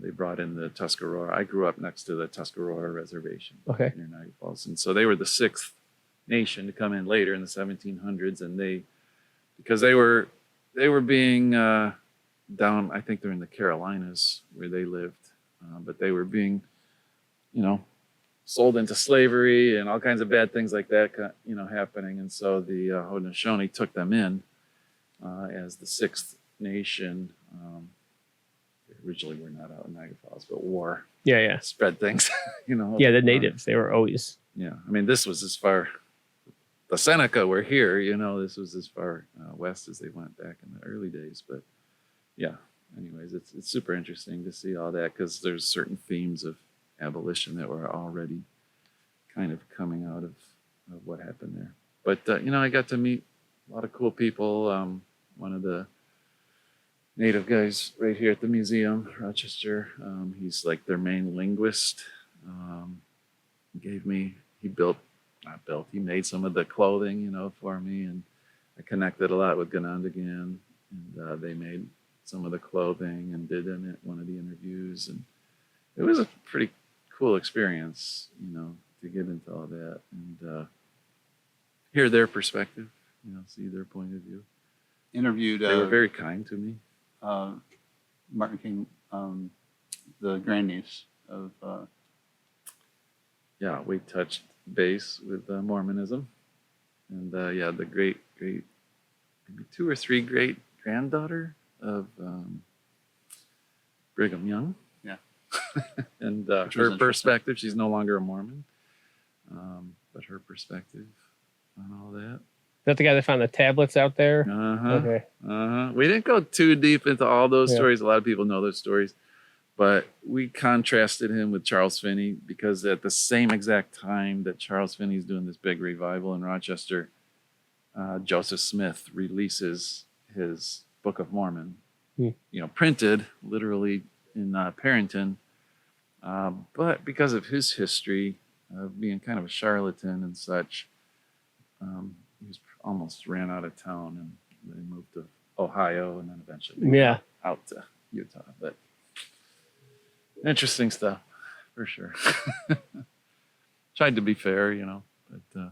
They brought in the Tuscarora. I grew up next to the Tuscarora Reservation near Niagara Falls, and so they were the sixth nation to come in later in the 1700s, and because they were being down. I think they're in the Carolinas where they lived, but they were being, sold into slavery and all kinds of bad things like that, happening. And so the Haudenosaunee took them in as the sixth nation. Originally, we're not out in Niagara Falls, but war spread things. Yeah, the natives, they were always. Yeah, I mean, this was as far. The Seneca were here. This was as far west as they went back in the early days. But yeah, anyways, it's super interesting to see all that, because there's certain themes of abolition that were already kind of coming out of what happened there. But I got to meet a lot of cool people. One of the native guys right here at the museum, Rochester, he's like their main linguist. He made some of the clothing, for me, and I connected a lot with Ganondagan, and they made some of the clothing and did in it one of the interviews, and it was a pretty cool experience, to get into all that and hear their perspective, see their point of view. Interviewed. They were very kind to me. Martin King, the grandniece of. Yeah, we touched base with Mormonism, and the great, maybe 2 or 3 great granddaughter of Brigham Young. Yeah. And Which was her interesting. perspective, she's no longer a Mormon, but her perspective on all that. Is that the guy that found the tablets out there? Okay. We didn't go too deep into all those Yeah. stories. A lot of people know those stories, but we contrasted him with Charles Finney because at the same exact time that Charles Finney's doing this big revival in Rochester, Joseph Smith releases his Book of Mormon, printed literally in Parrington. But because of his history of being kind of a charlatan and such, he was almost ran out of town, and they moved to Ohio and then eventually out to Utah. But interesting stuff for sure. Tried to be fair, but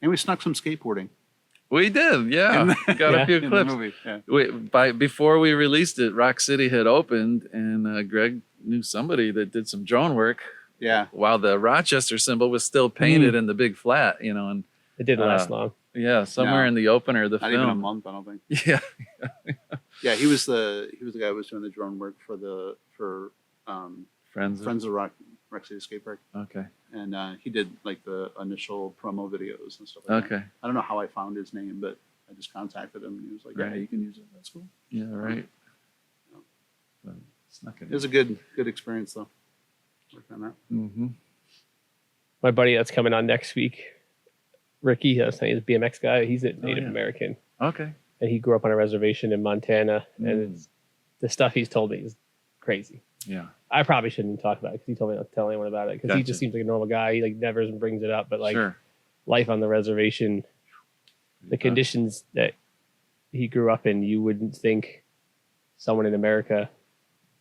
And we snuck some skateboarding. we did, yeah. Got a few In the clips. movie. Yeah. Before we released it, Rock City had opened, and Greg knew somebody that did some drone work Yeah. while the Rochester symbol was still painted in the big flat, and It didn't last long. yeah, somewhere No. in the opener of the Not film. even a month, I don't think. Yeah, Yeah, he was the guy who was doing the drone work for friends. Friends of Rock City Skate Park, Okay, and he did like the initial promo videos and stuff like that. okay, I don't know how I found his name, but I just contacted him, and he was like, "Yeah, Right. you can use it. That's cool." yeah, right. But it's not It was a good experience though. Working on that. Mm-hmm. My buddy that's coming on next week, Ricky, I was saying, he's a BMX guy. He's a Native yeah. American, Okay. and he grew up on a reservation in Montana. Mm. And the stuff he's told me is crazy. Yeah. I probably shouldn't talk about it because he told me not to tell anyone about it because he Gotcha. just seems like a normal guy. He like never brings it up, but like Sure. life on the reservation, the conditions that he grew up in, you wouldn't think someone in America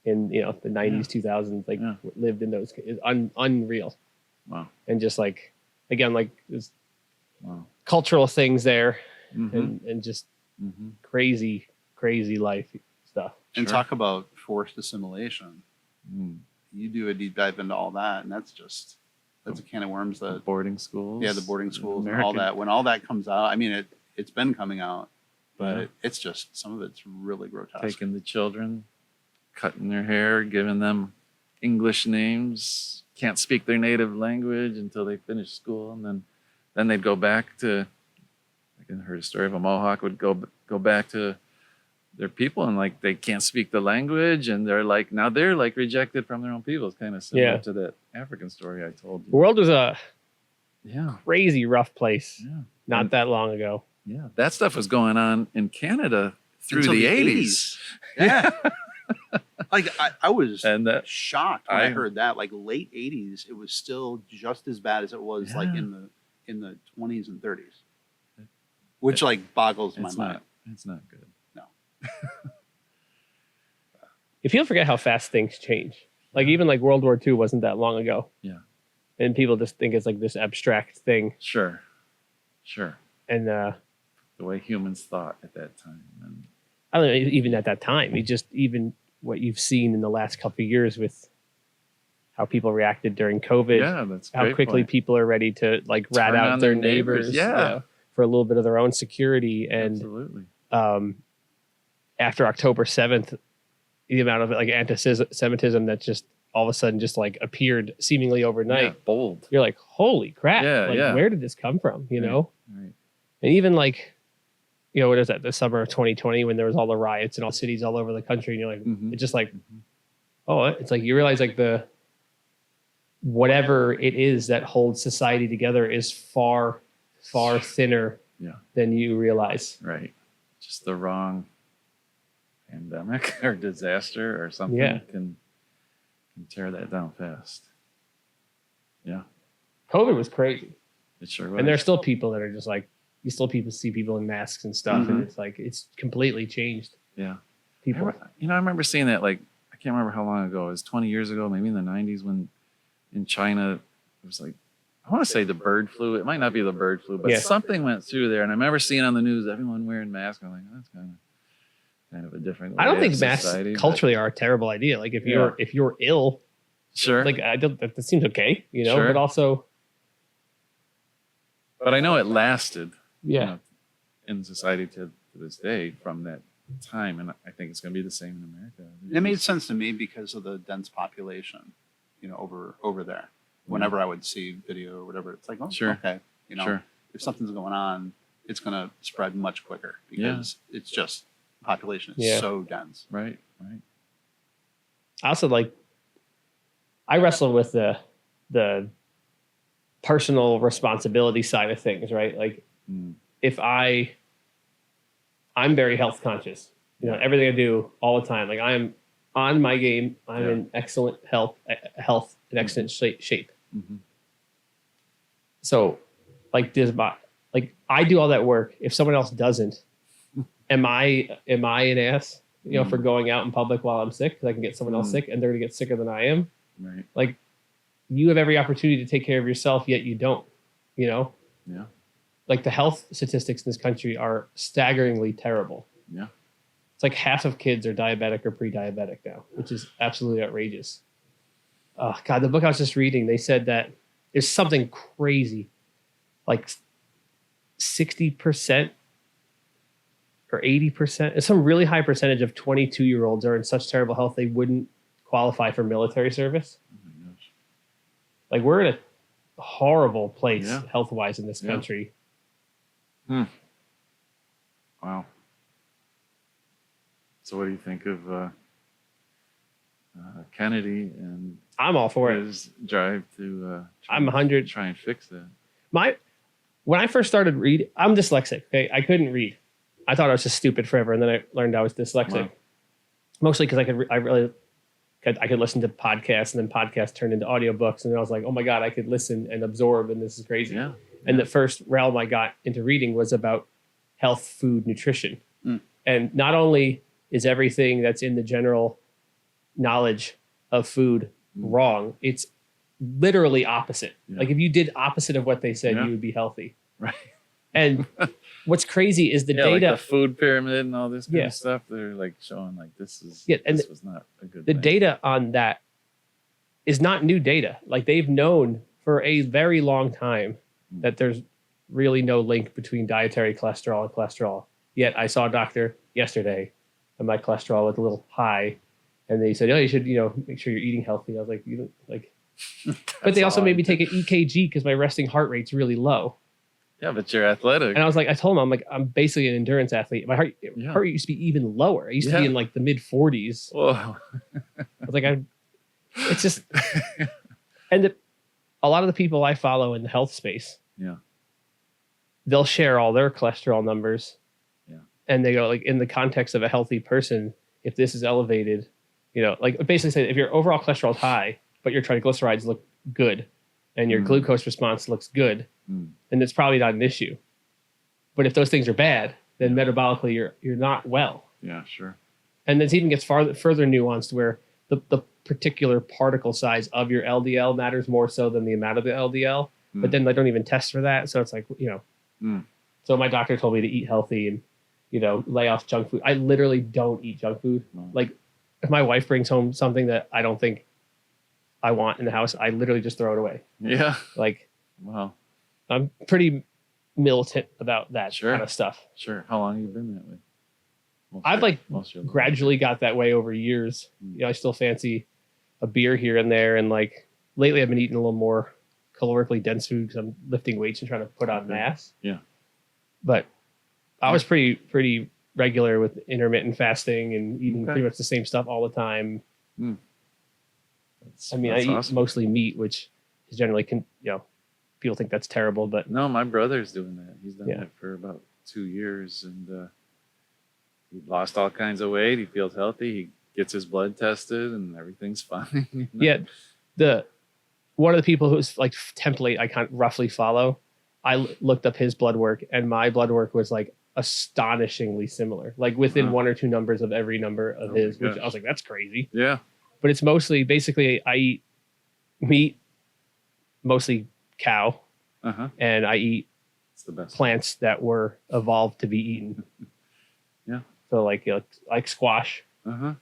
in the 90s, 2000s lived in those. Is unreal. Wow. And just like again, like there's Wow. cultural things there, Mm-hmm. and just Mm-hmm. crazy life stuff. And Sure. talk about forced assimilation. Mm. You do a deep dive into all that, and that's a can of worms. The That boarding schools. the boarding schools and all American- that. When all that comes out, I mean, it's been coming out, but Yeah. it's just some of it's really grotesque. Taking the children, cutting their hair, giving them English names, can't speak their native language until they finish school, and then they'd go back to. I heard a story of a Mohawk would go back to their people, and like they can't speak the language, and they're like rejected from their own people. It's kind of similar to that African story I told The you. world was a Yeah, crazy rough place yeah, not that long ago. yeah. That stuff was going on in Canada through Until the the 80s. Yeah. Like I was And that shocked when I I- heard that. Like late 80s, it was still just as bad as it was like Yeah. in the 20s and 30s, which like boggles my it's mind. not good. If you forget how fast things change, like even like World War II wasn't that long ago. Yeah. And people just think it's like this abstract thing. Sure. And The way humans thought at that time. And I don't know, even at that time, even what you've seen in the last couple of years with how people reacted during COVID, yeah, that's a how great quickly point. people are ready to like rat Turn out on their their neighbors, neighbors yeah. for a little bit of their own security. And Absolutely. After October 7th, the amount of like anti-Semitism that just all of a sudden just like appeared seemingly overnight. Yeah, bold. You're like, holy crap. Yeah, like, yeah. where did this come from? You Right, know? Right. And even like, what is that? The summer of 2020 when there was all the riots in all cities all over the country. And you're like, Mhm. it's just like, Mhm. oh, it's like you realize like whatever it is that holds society together is far thinner Yeah. than you realize. Right. Just the wrong pandemic or disaster or something Yeah. can tear that down fast. Yeah, COVID was crazy. it sure was. And there's still people that are just like, you still see people in masks and stuff. And Mhm. it's like, it's completely changed yeah. people. I remember seeing that, like, I can't remember how long ago. It was 20 years ago, maybe in the 90s, when in China, it was like, I want to say the bird flu. It might not be the bird flu, but Yeah. something went through there. And I remember seeing on the news everyone wearing masks. I'm like, that's kind of a different way I don't of think masks society, but- culturally are a terrible idea. Like if you're ill, Sure. like that seems okay, Sure. but also, But I know it lasted yeah. you know, in society to this day from that time, and I think it's going to be the same in America. It made sense to me because of the dense population, over there. Whenever I would see video or whatever, it's like, oh, Sure. okay, Sure. if something's going on, it's going to spread much quicker because it's just population is so dense. Right. I also I wrestle with the personal responsibility side of things, right? Like if I'm very health conscious, everything I do all the time, like I'm on my game, I'm in excellent health and excellent shape. Mm-hmm. So I do all that work. If someone else doesn't, am I an ass, for going out in public while I'm sick? Because I can get someone else sick and they're going to get sicker than I am. Right. Like you have every opportunity to take care of yourself, yet you don't, Yeah. Like the health statistics in this country are staggeringly terrible. Yeah. It's like half of kids are diabetic or pre-diabetic now, which is absolutely outrageous. Oh God, the book I was just reading, they said that there's something crazy, like 60% or 80%. It's some really high percentage of 22-year-olds are in such terrible health they wouldn't qualify for military service. Oh my gosh. Like we're in a horrible place Yeah. health-wise in this country. Wow. So what do you think of Kennedy and I'm all for it. his drive to I'm 100. try and fix that? When I first started reading, I'm dyslexic. Okay, I couldn't read. I thought I was just stupid forever, and then I learned I was dyslexic. Wow. Mostly because I could listen to podcasts, and then podcasts turned into audiobooks, and then I was like, oh my God, I could listen and absorb, and this is crazy. Yeah. And the first realm I got into reading was about health, food, nutrition. And not only is everything that's in the general knowledge of food wrong, it's literally opposite. Yeah. Like if you did opposite of what they said, you would be healthy. Right. And what's crazy is the data. Like the food pyramid and all this kind of stuff. They're like showing like this was not a good the thing. data on that is not new data. Like they've known for a very long time that there's really no link between dietary cholesterol and cholesterol. Yet I saw a doctor yesterday and my cholesterol was a little high, and they said, oh, you should, make sure you're eating healthy. I was like, you don't like, but they also made me take an EKG because my resting heart rate's really low. Yeah, but you're athletic. And I was like, I told him, I'm basically an endurance athlete. My heart rate used to be even lower. I used to be in like the mid 40s. Whoa. I was like, it's just, and a lot of the people I follow in the health space, they'll share all their cholesterol numbers. Yeah. And they go like, in the context of a healthy person, if this is elevated, like basically say if your overall cholesterol is high, but your triglycerides look good and your glucose response looks good, then it's probably not an issue. But if those things are bad, then metabolically you're not well. Yeah, sure. And it even gets further nuanced where the particular particle size of your LDL matters more so than the amount of the LDL. But then they don't even test for that. So it's like, So my doctor told me to eat healthy and, lay off junk food. I literally don't eat junk food. Like if my wife brings home something that I don't think I want in the house, I literally just throw it away. Yeah. Like, wow. I'm pretty militant about that kind of stuff. Sure. How long have you been that way? I've gradually got that way over years. I still fancy a beer here and there. And like lately I've been eating a little more calorically dense food because I'm lifting weights and trying to put on mass. Yeah. But I was pretty regular with intermittent fasting and eating pretty much the same stuff all the time. I eat mostly meat, which is generally, people think that's terrible, but no, my brother's doing that. He's done that for about 2 years, and he lost all kinds of weight. He feels healthy. He gets his blood tested, and everything's fine. Yeah, one of the people who's like template I kind of roughly follow, I looked up his blood work, and my blood work was like astonishingly similar, like within 1 or 2 numbers of every number of his, which I was like, that's crazy. Yeah. But it's mostly, basically, I eat meat, mostly cow, and I eat plants that were evolved to be eaten. So like squash,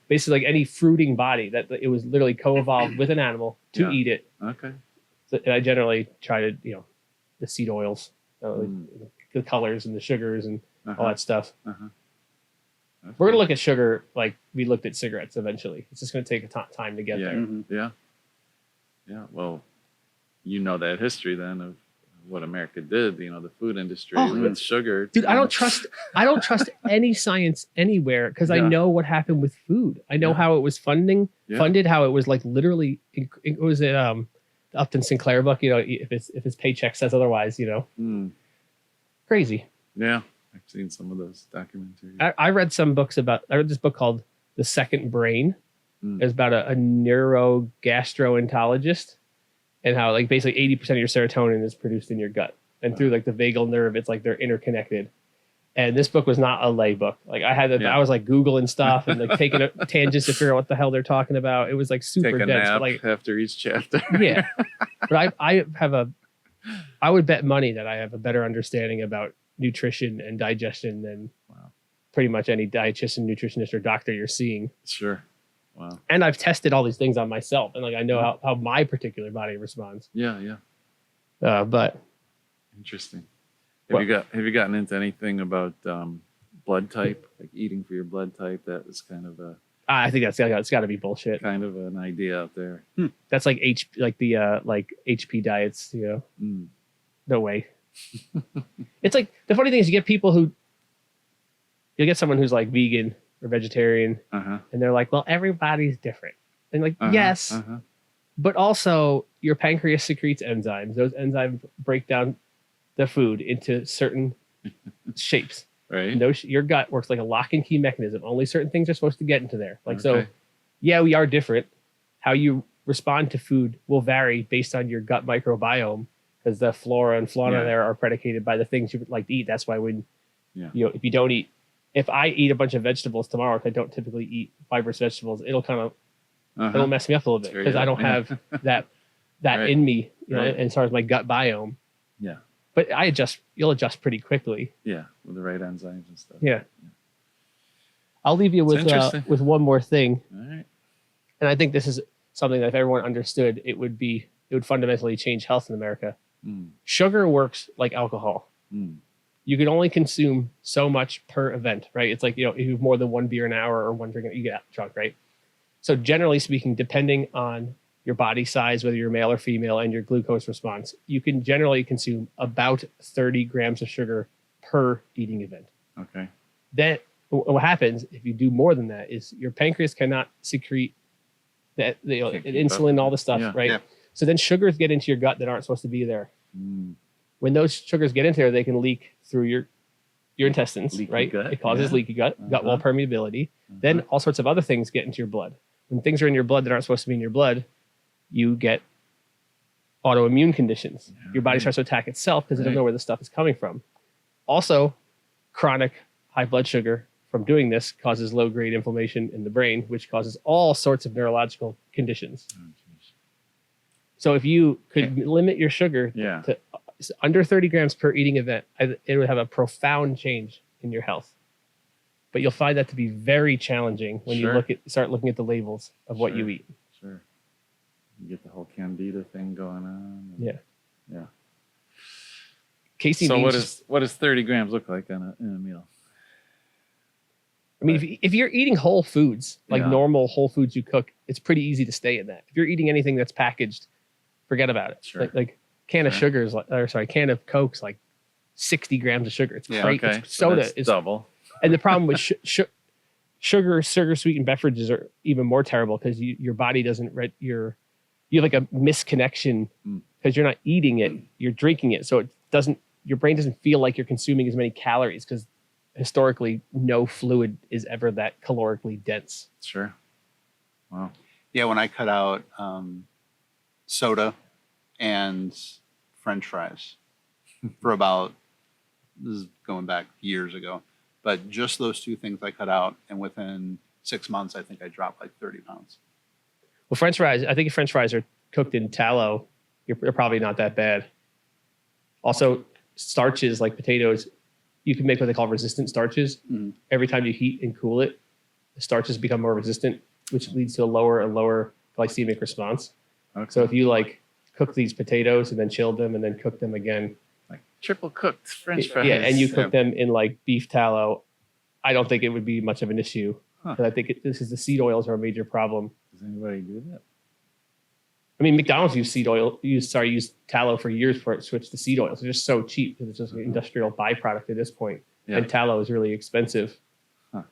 basically like any fruiting body that it was literally co-evolved with an animal to eat it. Okay. So, and I generally try to, the seed oils, the colors and the sugars and all that stuff. We're gonna look at sugar like we looked at cigarettes eventually. It's just gonna take time to get Yeah. there. Mm-hmm. Yeah. Well, you know that history then of what America did, the food industry Oh, with sugar. Dude, I don't trust any science anywhere because I Yeah. know what happened with food. I know Yeah. how it was funded, how it was like literally. It was the Upton Sinclair book. If his paycheck says otherwise, crazy. Yeah, I've seen some of those documentaries. I read some books about. I read this book called The Second Brain. Mm. It was about a neurogastroenterologist and how like basically 80% of your serotonin is produced in your gut and through like the vagal nerve. It's like they're interconnected. And this book was not a lay book. Like I was like Googling stuff and like taking tangents to figure out what the hell they're talking about. It was like super Take a dense. nap But, like, after each chapter. yeah, but I would bet money that I have a better understanding about nutrition and digestion than pretty much any dietitian, nutritionist, or doctor you're seeing. Sure. Wow. And I've tested all these things on myself, and like I know how my particular body responds. Yeah. But Interesting. Have you gotten into anything about blood type, like eating for your blood type? That was kind of I think it's got to be bullshit. kind of an idea out there. That's like HP diets. Mm. No way. It's like the funny thing is you get someone who's like vegan or vegetarian, Uh-huh. and they're like, well, everybody's different. And like, Uh-huh. yes, Uh-huh. but also your pancreas secretes enzymes. Those enzymes break down the food into certain shapes. Right. Your gut works like a lock and key mechanism. Only certain things are supposed to get into there. Like, so Okay. yeah, we are different. How you respond to food will vary based on your gut microbiome because the flora and fauna there are predicated by the things you would like to eat. That's why when, if you don't eat, if I eat a bunch of vegetables tomorrow, if I don't typically eat fibrous vegetables, it'll kind of, it'll mess me up a little bit because I don't have that Right. in me, Right. as far as my gut biome. Yeah. But you'll adjust pretty quickly. Yeah, with the right enzymes and stuff. Yeah. I'll leave you It's with one more thing. All right. And I think this is something that if everyone understood, it would fundamentally change health in America. Mm. Sugar works like alcohol. Mm. You can only consume so much per event, right? It's like, if you have more than one beer an hour or one drink, you get drunk, right? So generally speaking, depending on your body size, whether you're male or female, and your glucose response, you can generally consume about 30 grams of sugar per eating event. Okay. Then what happens if you do more than that is your pancreas cannot secrete that insulin, all the stuff, right? Yeah. So then sugars get into your gut that aren't supposed to be there. Mm. When those sugars get into there, they can leak through your intestines, Leaky right? gut, It causes leaky gut, gut wall permeability. Then all sorts of other things get into your blood. When things are in your blood that aren't supposed to be in your blood, you get autoimmune conditions. Your body starts to attack itself because it doesn't know where the stuff is coming from. Also, chronic high blood sugar from doing this causes low-grade inflammation in the brain, which causes all sorts of neurological conditions. Oh, geez. So if you could limit your sugar to under 30 grams per eating event, it would have a profound change in your health. But you'll find that to be very challenging when you start looking at the labels of what you eat. Sure. You get the whole candida thing going on. Yeah. Casey, so what does 30 grams look like in a meal? I mean, if you're eating whole foods, like normal whole foods you cook, it's pretty easy to stay in that. If you're eating anything that's packaged, forget about it. Sure. Like can of sugars, can of Coke's like 60 grams of sugar. It's great. Okay. It's soda is double. And the problem with sugar sweetened beverages are even more terrible because your body doesn't you have like a misconnection because you're not eating it, you're drinking it. So your brain doesn't feel like you're consuming as many calories because historically no fluid is ever that calorically dense. Sure. Wow. Yeah, when I cut out soda and French fries for this is going back years ago, but just those two things I cut out, and within 6 months, I think I dropped like 30 pounds. Well, French fries, I think if French fries are cooked in tallow, they're probably not that bad. Also, starches like potatoes, you can make what they call resistant starches. Mm-hmm. Every time you heat and cool it, the starches become more resistant, which leads to a lower and lower glycemic response. Okay. So if you cook these potatoes and then chilled them and then cook them again, like triple cooked French fries. Yeah, and you cook them in beef tallow, I don't think it would be much of an issue. Huh. But I think this is the seed oils are a major problem. Does anybody do that? I mean, McDonald's used tallow for years before it switched to seed oils. They're just so cheap because it's just an industrial byproduct at this point. Yeah. And tallow is really expensive. Huh.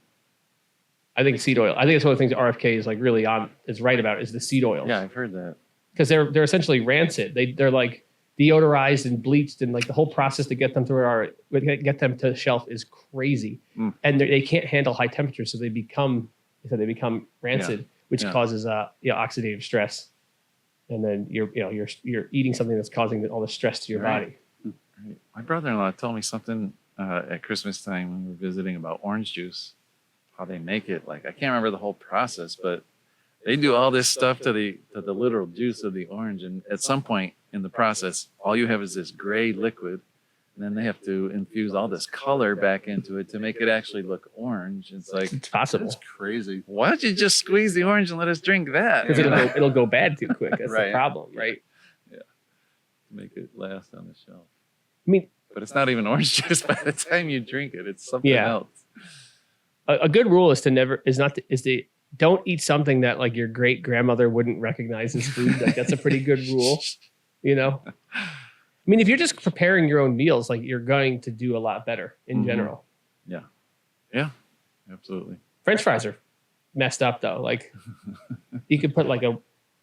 I think seed oil. I think it's one of the things RFK is like really is right about is the seed oils. Yeah, I've heard that. Because they're essentially rancid. They're like deodorized and bleached, and like the whole process to get them to shelf is crazy. And they can't handle high temperatures, so they become rancid, which causes oxidative stress. And then you're eating something that's causing all the stress to your body. Right. My brother-in-law told me something at Christmas time when we were visiting about orange juice, how they make it. Like I can't remember the whole process, but they do all this stuff to the literal juice of the orange, and at some point in the process, all you have is this gray liquid, and then they have to infuse all this color back into it to make it actually look orange. It's like It's possible. It's crazy. why don't you just squeeze the orange and let us drink that? Because it'll go bad too quick. That's Right. the problem, right? Make it last on the shelf. I mean, But it's not even orange juice by the time you drink it. It's something Yeah. else. a good rule is to don't eat something that like your great grandmother wouldn't recognize as food. Like that's a pretty good rule, you know. I mean, if you're just preparing your own meals, like you're going to do a lot better in general. Yeah, absolutely. French fries are messed up though. Like you could put like a 1.5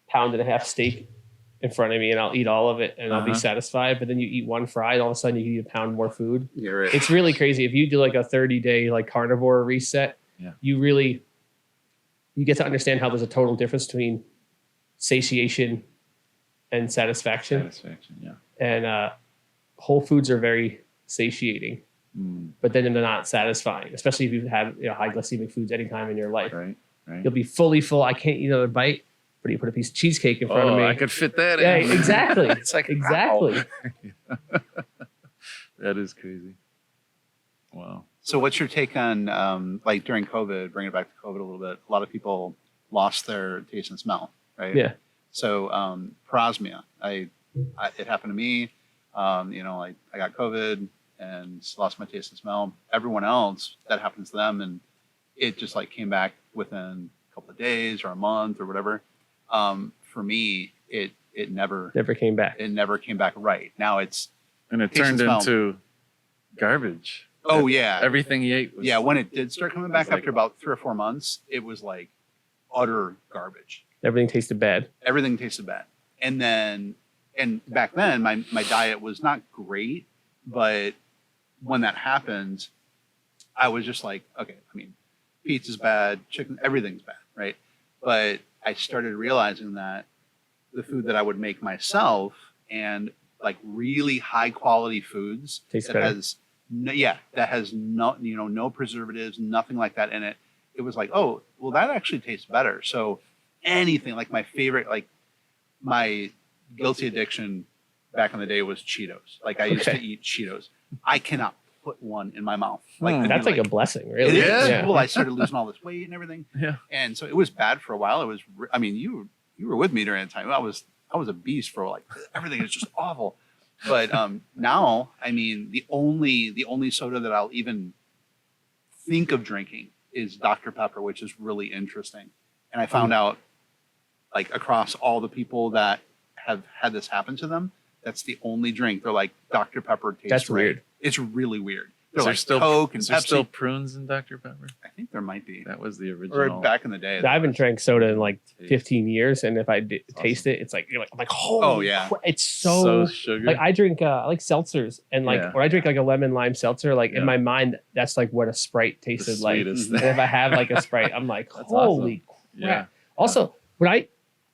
pound steak in front of me and I'll eat all of it and I'll be satisfied. But then you eat one fry and all of a sudden you can eat 1 pound more food. Yeah, right. It's really crazy. If you do like a 30-day like carnivore reset, you get to understand how there's a total difference between satiation and satisfaction. Yeah. And whole foods are very satiating, but then they're not satisfying, especially if you've had high glycemic foods any time in your life. Right. You'll be fully full. I can't eat another bite, but you put a piece of cheesecake in front of me. I could fit that Yeah, in. exactly. It's like, exactly. wow. That is crazy. Wow. So what's your take on like during COVID, bring it back to COVID a little bit, a lot of people lost their taste and smell, right? Yeah. So parosmia, it happened to me. I got COVID and lost my taste and smell. Everyone else, that happens to them, and it just like came back within a couple of days or a month or whatever. For me, it never came back. It never came back right. Now it's And it taste turned and smell. into garbage. Oh yeah. Everything he ate was When it did start coming back like- after about 3 or 4 months, it was like utter garbage. Everything tasted bad. Everything tasted bad. And back then my diet was not great, but when that happened, I was just like, okay, I mean, pizza's bad, chicken, everything's bad, right? But I started realizing that the food that I would make myself and like really high quality foods Tastes that better. has no preservatives, nothing like that in it. It was like, oh, well, that actually tastes better. So anything like my favorite, like my guilty addiction back in the day was Cheetos. Like I used to eat Cheetos. I cannot put one in my mouth. That's like a blessing, really. it is. Yeah. Well, I started losing all this weight and everything. Yeah. And so it was bad for a while. It was, you were with me during that time. I was a beast for like, everything is just awful. But now, I mean, the only soda that I'll even think of drinking is Dr. Pepper, which is really interesting. And I found out like across all the people that have had this happen to them, that's the only drink. They're like, Dr. Pepper tastes That's great. weird. It's really weird. They're Is there like still Coke and is there Pepsi. still prunes in Dr. Pepper? I think there might be. That was the Or original. back in the day. I haven't drank soda in like Taste. 15 years, and if I taste it, it's like I'm like, holy yeah. crap, it's so sugar. like I drink I like seltzers, and like Yeah. when I drink like a lemon lime seltzer, like Yeah. in my mind that's like what a Sprite The tasted like. sweetest And thing. if I have like a Sprite, I'm like, That's holy crap. Yeah. Also, when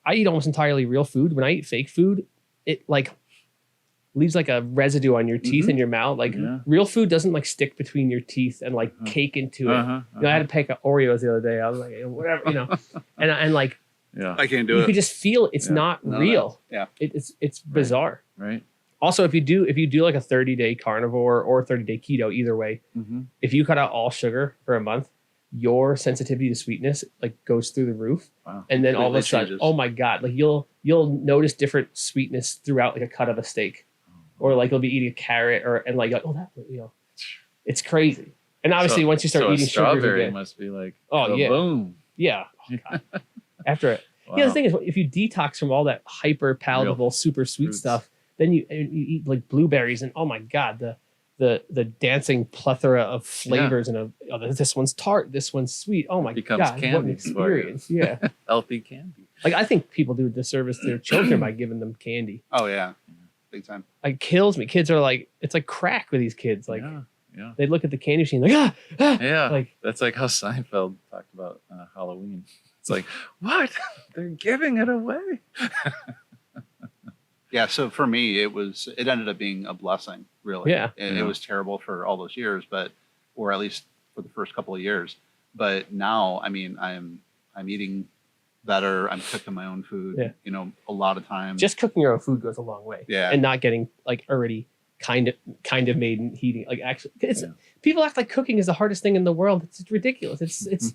I eat almost entirely real food, when I eat fake food, it like leaves like a residue on your teeth and your mouth. Like Yeah. real food doesn't like stick between your teeth and like cake into it. You know, I had to pick Oreos the other day. I was like, whatever, and like Yeah. I can't do you it. could just feel it's not No, real. yeah. It's bizarre. Right. Also, if you do like a 30-day carnivore or 30-day keto, either way, Mm-hmm. if you cut out all sugar for a month, your sensitivity to sweetness like goes through the roof. Wow. And then all of a Completely sudden, changes. oh my God, like you'll notice different sweetness throughout like a cut of a steak. Or like you'll be eating a carrot and like oh that it's crazy. And obviously, once you start so eating a sugars strawberry again, must be like, Oh, yeah. boom. yeah. Oh, God. After it, Wow. the thing is, if you detox from all that hyper palatable, super sweet fruits. stuff, then you eat like blueberries, and oh my God, the dancing plethora of flavors and this one's tart, this one's sweet. Oh my becomes God, what an candy experience! Yeah, Healthy candy. like I think people do a disservice to their children by giving them candy. Oh yeah, big time. Like kills me. Kids are like, it's like crack with these kids. Like Yeah. they look at the candy machine like Yeah. like That's like how Seinfeld talked about Halloween. It's like, what? They're giving it away. Yeah, so for me, it ended up being a blessing, really. Yeah. It was terrible for all those years, or at least for the first couple of years. But now, I mean, I'm eating better. I'm cooking my own food. Yeah. You know, a lot of times. just cooking your own food goes a long way. Yeah. And not getting like already kind of made and heating. Like actually, people act like cooking is the hardest thing in the world. It's ridiculous. It's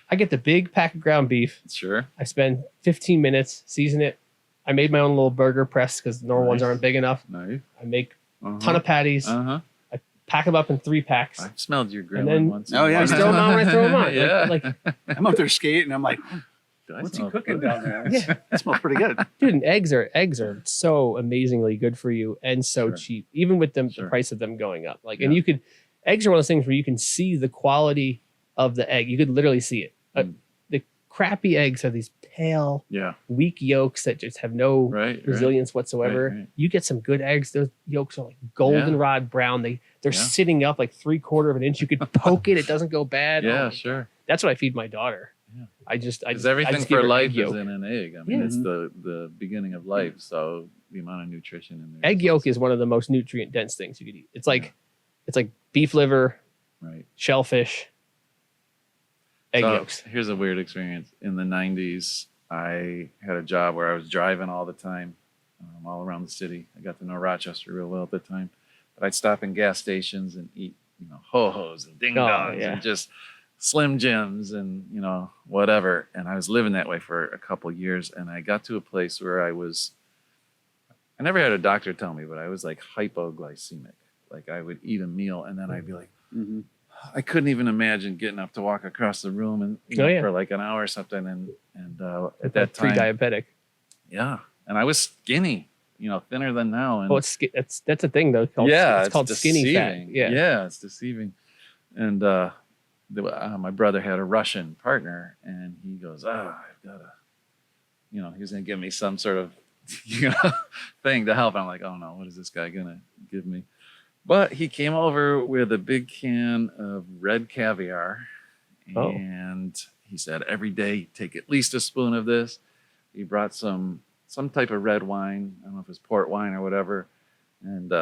I get the big pack of ground beef. Sure. I spend 15 minutes, season it. I made my own little burger press because the normal ones aren't big enough. Nice. I make a ton of patties. I pack them up in 3 packs. I've smelled your then- grilling once. Oh, yeah. I just throw them on when I throw them on. Yeah. Like, I'm up there skating. I'm like, I what's he smell cooking food. down there? Yeah. It smells pretty good. dude, and eggs are so amazingly good for you and so Sure. cheap, even with them the Sure. price of them going up. Like, Yeah. and eggs are one of those things where you can see the quality of the egg. You could literally see it. The crappy eggs have these pale, Yeah. weak yolks that just have no Right. resilience whatsoever. Right. You get some good eggs; those yolks are like goldenrod brown. They're Yeah. sitting up like 3/4 of an inch. You could poke it; it doesn't go bad. Yeah. Oh my Sure. God. That's what I feed my daughter. Yeah. I just Because I everything just give for her life egg is yolk. in an egg. I mean, Yeah. it's the beginning of life. So the amount of nutrition in there. Egg yolk is one of the most nutrient dense things you could eat. It's like beef liver, right. shellfish, egg So, yolks. Here's a weird experience. In the 90s, I had a job where I was driving all the time, all around the city. I got to know Rochester real well at the time. But I'd stop in gas stations and eat, ho-hos and ding-dongs and just Slim Jims and, whatever. And I was living that way for a couple of years. And I got to a place where I never had a doctor tell me, but I was like hypoglycemic. Like I would eat a meal and then I'd be like, I couldn't even imagine getting up to walk across the room and for like an hour or something. And at that time, pre-diabetic. yeah, and I was skinny, thinner than now. And That's a thing though. It's called skinny fat. deceiving. Yeah. It's deceiving. And my brother had a Russian partner, and he goes, I've got to, he was gonna give me some sort of thing to help. I'm like, oh no, what is this guy gonna give me? But he came over with a big can of red caviar, and he said every day take at least a spoon of this. He brought some type of red wine. I don't know if it's port wine or whatever, and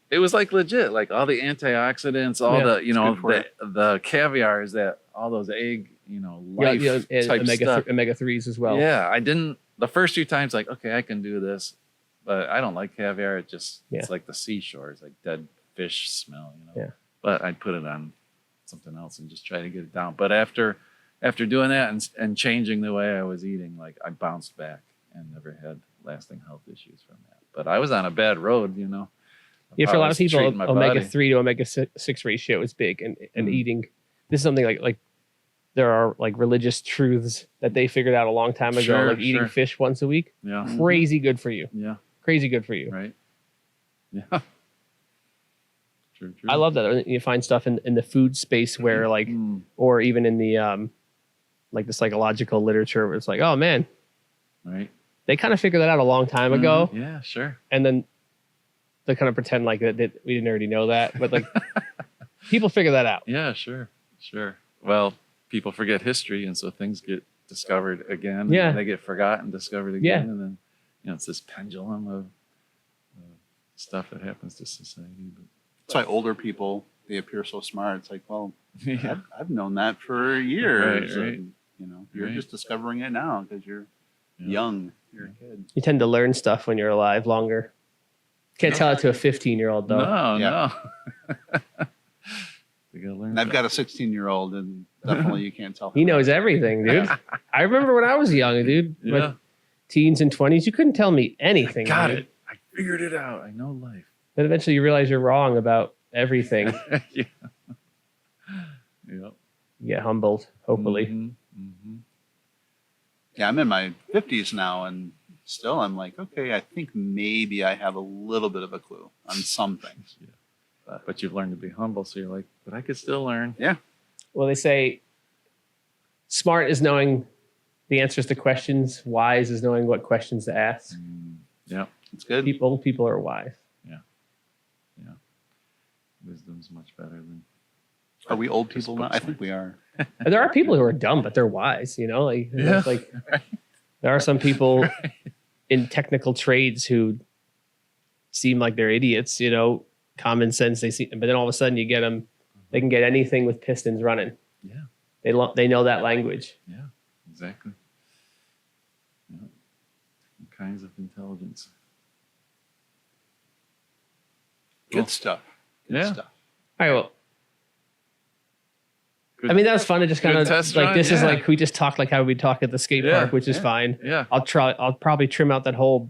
it was like legit, like all the antioxidants, all the caviar is that all those egg, life type stuff. Omega 3s as well. Yeah, I didn't the first few times like, okay, I can do this. But I don't like caviar. It's like the seashore. It's like dead fish smell, Yeah. But I'd put it on something else and just try to get it down. But after doing that and changing the way I was eating, like I bounced back and never had lasting health issues from that. But I was on a bad road, Yeah, for a lot of people, treating my omega body. 3 to omega 6 ratio is big, and eating. This is something like there are like religious truths that they figured out a long time ago, Sure, like eating sure. fish once a week. Yeah. Crazy good for you. Yeah. Crazy good for you. Right. Yeah. True. I love that. You find stuff in the food space where like, or even in the like the psychological literature where it's like, oh man, Right. they kind of figured that out a long time ago. Yeah, sure. And then they kind of pretend like that we didn't already know that, but like people figure that out. Yeah, sure. Well, people forget history, and so things get discovered again. Yeah. And they get forgotten, discovered again, Yeah. and then it's this pendulum of stuff that happens to society. That's why older people, they appear so smart. It's like, well, But yeah, I've known that for years. Right. And, you're Right. just discovering it now because you're young. You're a kid. You tend to learn stuff when you're alive longer. Can't tell it to a 15-year-old though. No. We gotta learn. And I've got a 16-year-old, and definitely you can't tell. He knows everything, dude. I remember when I was young, dude. Yeah. My teens and 20s, you couldn't tell me anything. Got dude. it. I figured it out. I know life. Then eventually you realize you're wrong about everything. Yeah. Yep. Get humbled, hopefully. Yeah, I'm in my 50s now, and still I'm like, okay, I think maybe I have a little bit of a clue on some things. Yeah. But you've learned to be humble, so you're like, but I could still learn. Yeah. Well, they say smart is knowing the answers to questions. Wise is knowing what questions to ask. Yeah. It's good. People are wise. Yeah. Wisdom's much better than. Are we old people now? I think we are. And there are people who are dumb, but they're wise. You know, like Yeah. like there are some people in technical trades who seem like they're idiots. You know, common sense. They see, but then all of a sudden you get them. They can get anything with pistons running. Yeah. They know that language. Yeah. Exactly. Yeah. All kinds of intelligence. Good stuff. Good Yeah. stuff. All right. Well, Good- I mean, that was fun to just kind good of test like run, this is yeah. like we just talked like how we talk at the skate Yeah, park, which is yeah. fine. Yeah. I'll probably trim out that whole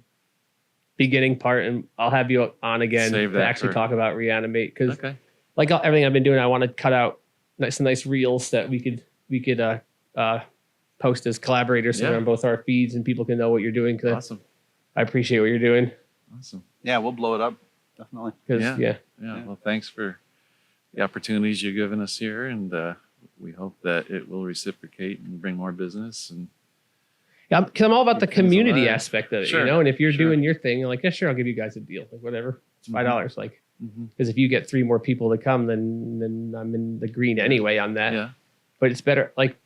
beginning part and I'll have you on again Save to that actually for- talk about ReAnimate because Okay. like everything I've been doing, I want to cut out some nice reels that we could post as collaborators so Yeah. they're on both our feeds and people can know what you're doing. Cause Awesome. I appreciate what you're doing. Awesome. Yeah, we'll blow it up. Definitely. Cause Yeah. yeah. Yeah. Yeah. Well, thanks for the opportunities you're giving us here, and we hope that it will reciprocate and bring more business. And Yeah, because I'm all about the Keep things community alive. aspect of it, Sure, you know. And if you're sure. doing your thing, like, yeah, sure, I'll give you guys a deal, like whatever, it's $5. Like, Mhm. because if you get 3 more people to come, then I'm in the green anyway on that. Yeah. But it's better. Like,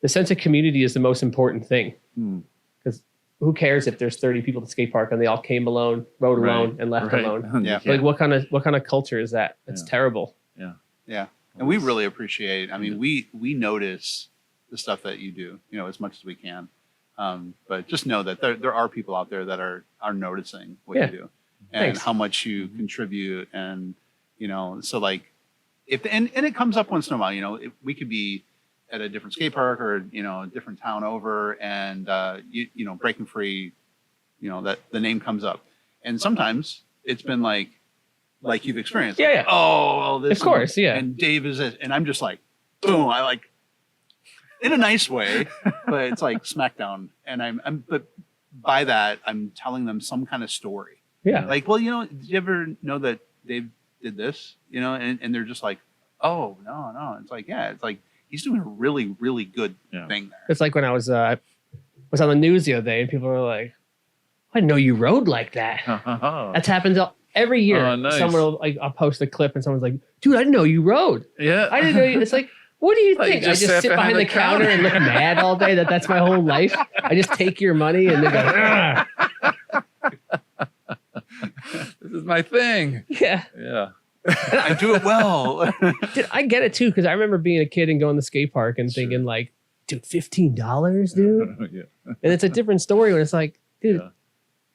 the sense of community is the most important thing. Hmm. Because who cares if there's 30 people at the skate park and they all came alone, rode alone, and left Right. alone? Yeah. Like, what kind of culture is that? It's Yeah. terrible. Yeah. And we really appreciate, I mean, we notice the stuff that you do, you know, as much as we can. But just know that there are people out there that are noticing what Yeah. you do and Thanks. how much you contribute. And, you know, so like and it comes up once in a while, you know, we could be at a different skate park or, you know, a different town over and, you know, Breaking Free, you know, that the name comes up. And sometimes it's been like you've experienced. Yeah, yeah. Oh, well, this. Of course, yeah. And Dave is it. And I'm just like, boom. I like, in a nice way, but it's like smackdown. And but by that, I'm telling them some kind of story. Yeah. Like, well, you know, did you ever know that Dave did this? You know, and they're just like, oh, no. It's like, yeah, it's like he's doing a really, really good Yeah. thing there. It's like when I was on the news the other day and people were like, I didn't know you rode like that. That's happened every year. Oh, nice. Someone will, like, I'll post a clip and someone's like, dude, I didn't know you rode. Yeah. I didn't know you. It's like, what do you Like, you think? just I just sit sit behind the counter and look mad all day. That's my whole life. I just take your money and they go, "Ugh." This is my thing. Yeah. Yeah. I do it well. Dude, I get it too. Cause I remember being a kid and going to the skate park and Sure. thinking like, dude, $15, dude. Yeah. And it's a different story when it's like, dude, Yeah.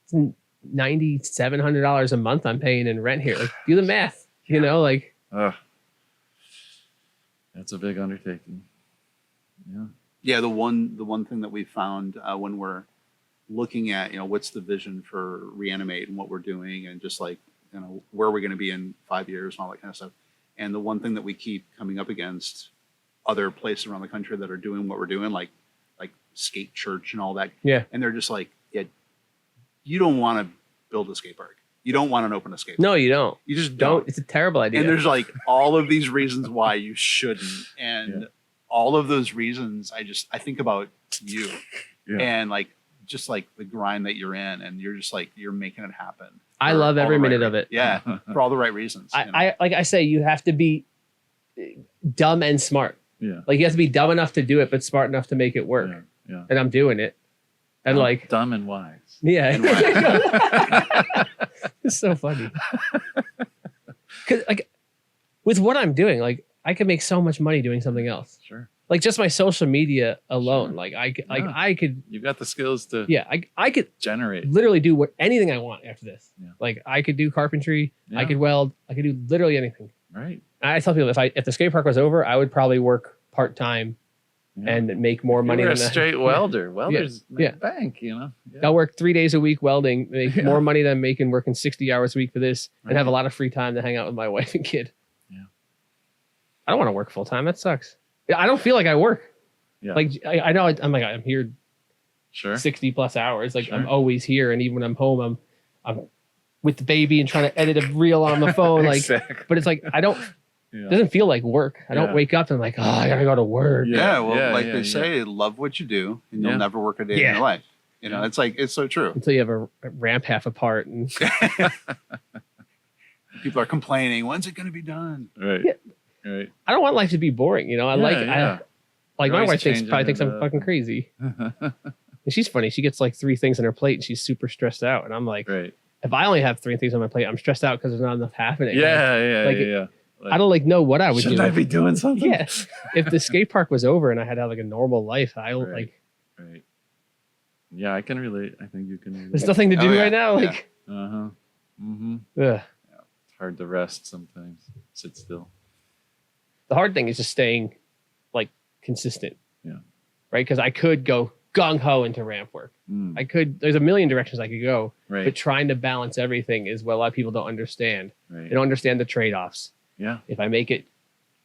it's $9,700 a month I'm paying in rent here. Like, do the math, you know, like, Ugh. That's a big undertaking. Yeah. Yeah, the one thing that we found when we're looking at, you know, what's the vision for ReAnimate and what we're doing and just like, you know, where we're going to be in 5 years and all that kind of stuff. And the one thing that we keep coming up against other places around the country that are doing what we're doing, like Skate Church and all that. Yeah. And they're just like, yeah, you don't want to build a skate park. You don't want to open a skate park. no, you don't. You just Don't. It's a terrible idea. And there's like all of these reasons why you shouldn't. And Yeah. all of those reasons, I think about you Yeah. and like, just like the grind that you're in and you're just like, you're making it happen. I for love all every the right minute of it. Yeah. For all the right reasons. you know? I like I say, you have to be dumb and smart. Yeah. Like you have to be dumb enough to do it, but smart enough to make it work. Yeah. Yeah. And I'm doing it. And like, dumb and wise. yeah, And it's so funny. Cause like with what I'm doing, like I could make so much money doing something else. Sure. Like just my social media alone. Sure. Like I Yeah. I could, You've got the skills to yeah, I could generate. literally do anything I want after this. Yeah. Like I could do carpentry, I Yeah. could weld, I could do literally anything. Right. I tell people if the skate park was over, I would probably work part-time and make more money You're than a straight welder. Welders Yeah. make bank, Yeah. I'll work 3 days a week welding, make more money than I'm making working 60 hours a week for this, and have a lot of free time to hang out with my wife and kid. Yeah. I don't want to work full time. That sucks. I don't feel like I work. Yeah. Like I know I'm here Sure. 60 plus hours. Like Sure. I'm always here, and even when I'm home, I'm with the baby and trying to edit a reel on the phone. Like, Exactly. but it's like it doesn't feel like work. I don't wake up and I'm like, oh, I gotta go to work. Yeah, well, they say, love what you do, and you'll never work a day in your life. You know, it's like, it's so true. Until you have a ramp half apart, and people are complaining, when's it going to be done? Right. Yeah. Right. I don't want life to be boring. You know, I my always wife changing probably thinks it I'm up. fucking crazy. And she's funny. She gets like 3 things on her plate, and she's super stressed out. And I'm like, Right. if I only have 3 things on my plate, I'm stressed out because there's not enough happening. Yeah. I don't know what I would Shouldn't do. I be doing something? Yeah. If the skate park was over and I had to have like a normal life, Right. Yeah, I can relate. I think you can relate. there's nothing to do Oh, yeah. right now. Yeah. Like, Uh-huh. Mm-hmm. ugh. It's hard to rest sometimes. Sit still. The hard thing is just staying like consistent. Yeah. Right. Because I could go gung ho into ramp work. There's a million directions I could go, Right. but trying to balance everything is what a lot of people don't understand. Right. They don't understand the trade-offs. Yeah. If I make it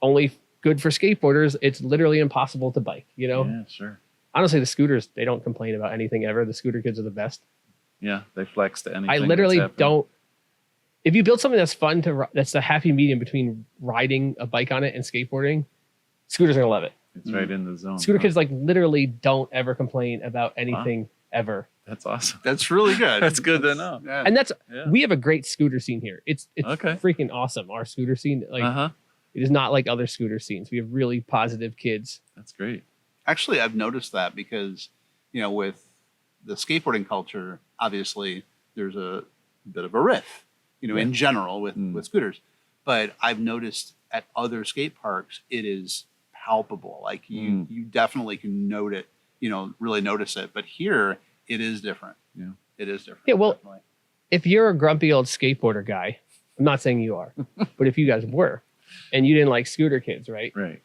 only good for skateboarders, it's literally impossible to bike, you know? Yeah, sure. Honestly, the scooters, they don't complain about anything ever. The scooter kids are the best. Yeah, they flex to anything. I literally that's happening. don't. If you build something that's fun that's the happy medium between riding a bike on it and skateboarding, scooters are gonna love it. It's right in the zone. Scooter huh? kids like literally don't ever complain about anything ever. That's awesome. That's really good. That's good to know. Yeah. And that's Yeah. we have a great scooter scene here. It's Okay. freaking awesome. Our scooter scene, like Uh-huh. it is not like other scooter scenes. We have really positive kids. That's great. Actually, I've noticed that because, you know, with the skateboarding culture, obviously there's a bit of a riff, you know, in general with scooters. But I've noticed at other skate parks, it is palpable. Like you definitely can note it, you know, really notice it. But here, it is different. Yeah. It is different. Yeah, well, definitely. if you're a grumpy old skateboarder guy, I'm not saying you are, but if you guys were, and you didn't like scooter kids, right? Right.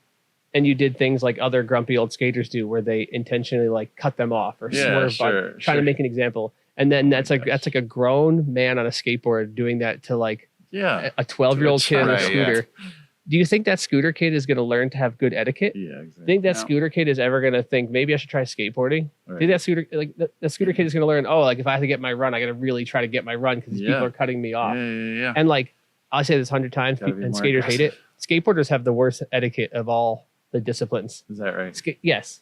And you did things like other grumpy old skaters do, where they intentionally like cut them off or Yeah, swerve by sure, trying to make an example. And then that's like a grown man on a skateboard doing that to like Yeah. a 12-year-old kid on a Right, scooter. Do you think that scooter kid is going to learn to have good etiquette? Yeah, exactly. Think that No. scooter kid is ever going to think maybe I should try skateboarding? Right. Think that scooter the scooter kid is going to learn, oh, like if I have to get my run, I got to really try to get my run because these people are cutting me off. Yeah. And like I'll say this 100 times, Gotta be and more skaters hate it. Skateboarders have the worst etiquette of all the disciplines. Is that right? Yes,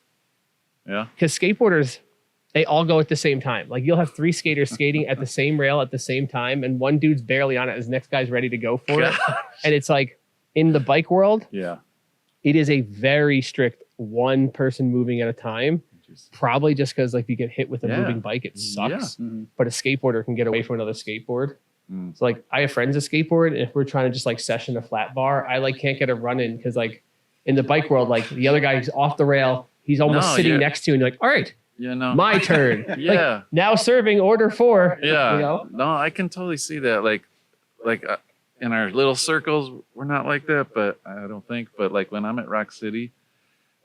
Yeah. because skateboarders, they all go at the same time. Like you'll have 3 skaters skating at the same rail at the same time, and one dude's barely on it, his next guy's ready to go for it. And it's like in the bike world, Yeah. it is a very strict one person moving at a time. Probably just because like if you get hit with a moving bike, it sucks. Yeah. Mhm. But a skateboarder can get away from another skateboard. Mm. So like I have friends that skateboard, and if we're trying to just like session a flat bar, I like can't get a run in because like in the bike world, like the other guy's off the rail, he's almost No, sitting yeah. next to you, and you're like, all right, Yeah, no. my turn. Like, Yeah. now serving order 4. Yeah. You know? No, I can totally see that. Like in our little circles, we're not like that, but I don't think. But like when I'm at Rock City,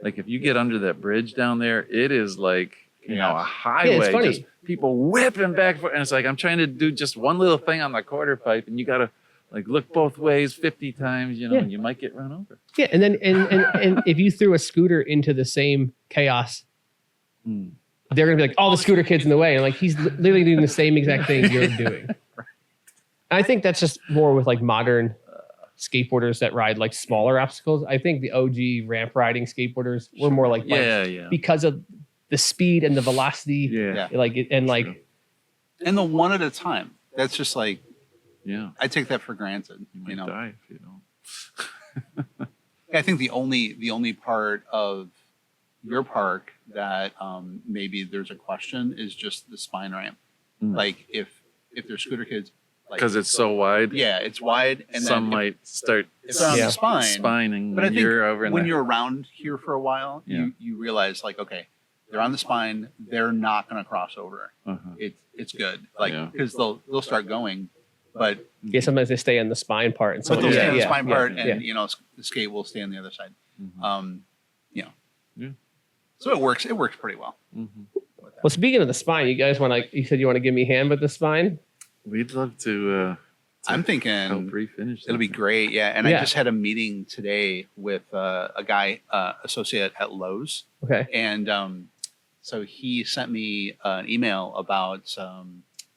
like if you get under that bridge down there, it is like, you know, a highway. funny. Just people whipping back and forth. And it's like, I'm trying to do just one little thing on the quarter pipe, and you got to like look both ways 50 times, you know, Yeah. and you might get run over. Yeah, and then and if you threw a scooter into the same chaos, Mm. they're gonna be like, "Oh, the scooter kid's in the way," and like he's literally doing the same exact thing you're doing. I think that's just more with like modern skateboarders that ride like smaller obstacles. I think the OG ramp riding skateboarders were more like bikes Yeah. because of the speed and the velocity, Yeah. like and like And the one at a time. That's just like, Yeah. I take that for granted. You might You know, die if you don't. I think the only part of your park that maybe there's a question is just the spine ramp. Mm. Like if there's scooter kids, like, Because it's so wide. yeah, it's wide, and Some then might start if it's on Yeah. the spine. spining But I when think you're over in when the- you're around here for a while, Yeah. you realize like, okay, they're on the spine, they're not going to cross over. Uh-huh. It's good, like Yeah. because they'll start going, but yeah, sometimes they stay on the spine part, and but some they'll stay yeah, on the spine part, and yeah. you know the skate will stay on the other side. Mhm. You know, So it works. It works pretty well. Mm-hmm. Well, speaking of the spine, you guys want to? You said you want to give me a hand with the spine. We'd love to. I'm thinking help refinish. it'll be great. Yeah, and I just had a meeting today with a guy, associate at Lowe's. Okay. And so he sent me an email about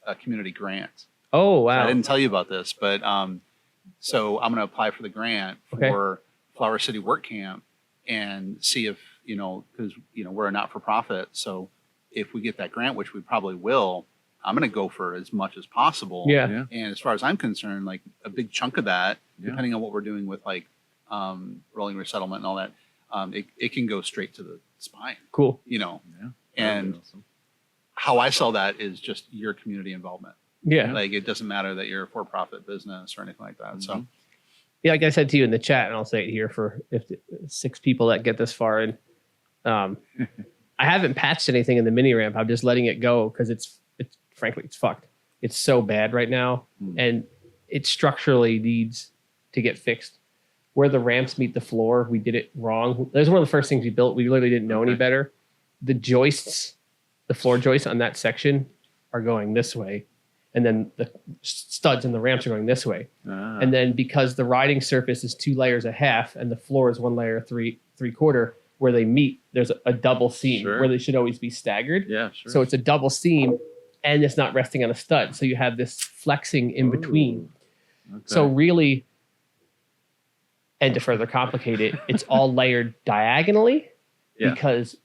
a community grant. Oh wow! So I didn't tell you about this, but so I'm going to apply for the grant for Flower City Work Camp and see if because we're a not-for-profit, so if we get that grant, which we probably will, I'm going to go for as much as possible. Yeah. And as far as I'm concerned, like a big chunk of that, depending on what we're doing with like rolling resettlement and all that, it can go straight to the spine. Cool. And awesome. How I sell that is just your community involvement. Yeah. Like it doesn't matter that you're a for-profit business or anything like that. Mm-hmm. So. Yeah, like I said to you in the chat, and I'll say it here for if 6 people that get this far in. I haven't patched anything in the mini ramp. I'm just letting it go because it's frankly it's fucked. It's so bad right now, and it structurally needs to get fixed. Where the ramps meet the floor, we did it wrong. That was one of the first things we built. We literally didn't know any better. The joists, the floor joists on that section are going this way, and then the studs and the ramps are going this way. And then because the riding surface is 2 layers a half and the floor is 1 layer 3/4, where they meet, there's a double seam where they should always be staggered. Yeah, sure. So it's a double seam and it's not resting on a stud. So you have this flexing in between. Okay. So really, and to further complicate it, it's all layered diagonally because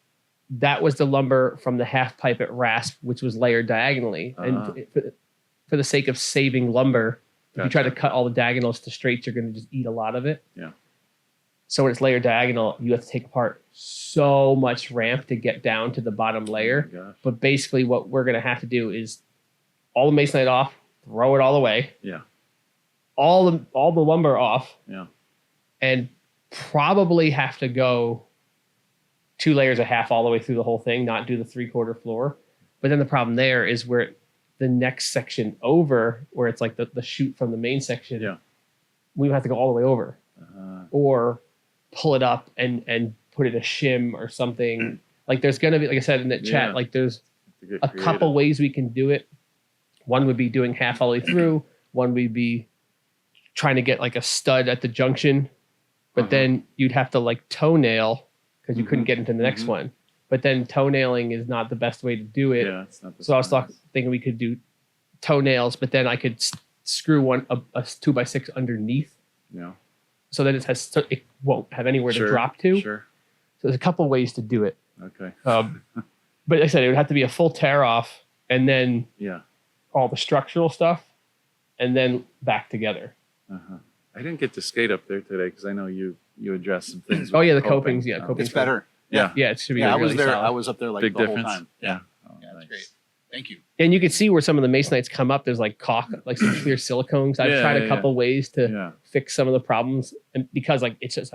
that was the lumber from the half pipe at Rasp, which was layered diagonally. And for the sake of saving lumber, if you try to cut all the diagonals to straights, you're going to just eat a lot of it. Yeah. So when it's layered diagonal, you have to take apart so much ramp to get down to the bottom layer. Oh but basically what we're going to have to do is all the masonite off, throw it all away. Yeah. All the lumber off. Yeah. And probably have to go 2 layers a half all the way through the whole thing, not do the 3/4 floor. But then the problem there is where the next section over, where it's like the chute from the main section, we have to go all the way over. Or pull it up and put it a shim or something. Like there's going to be, like I said in the chat, like there's a couple ways we can do it. One would be doing half all the way through. One would be trying to get like a stud at the junction, but then you'd have to like toenail because you couldn't get into the next one. But then toenailing is not the best way to do it. Yeah, it's not the so I was thinking we could do toenails, but then I could screw a 2x6 underneath. Yeah. So that it won't have anywhere to drop to. Sure. So there's a couple ways to do it. Okay. But like I said, it would have to be a full tear off and then all the structural stuff and then back together. I didn't get to skate up there today because I know you addressed some things. Oh yeah, the copings. Yeah, coping's it's better. Yeah. Yeah, it should be. Yeah, really I was there. solid. I was up there like Big the difference. whole time. Yeah. Yeah, that's great. Thank you. And you can see where some of the masonites come up. There's like caulk, like some clear silicones. I've tried a couple ways to fix some of the problems, and because like it's just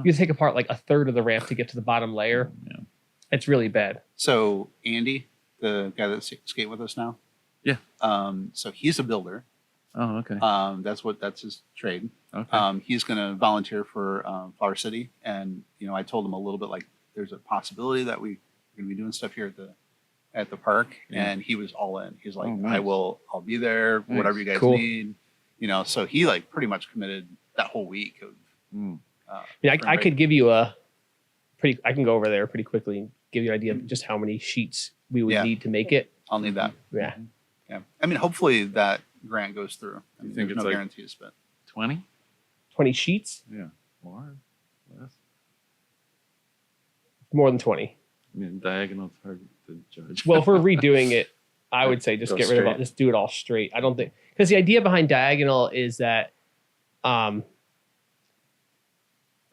you take apart like a third of the ramp to get to the bottom layer. Yeah. It's really bad. So Andy, the guy that skate with us now, so he's a builder. Oh, okay. That's his trade. Okay. He's going to volunteer for Flower City, and I told him a little bit like there's a possibility that we're going to be doing stuff here at the park, and he was all in. He's like, nice. I'll be there, whatever you guys need. So he like pretty much committed that whole week of. I could give you I can go over there pretty quickly and give you an idea of just how many sheets we would need to make it. I'll need that. Yeah. Yeah. I mean, hopefully that grant goes through. I mean, think there's it's no like guarantees, but 20? 20 sheets? Yeah. More? Less? More than 20. I mean, diagonal's hard to judge. Well, if we're redoing it, I would say just Go get rid of straight. it. Just do it all straight. I don't think, because the idea behind diagonal is that, it's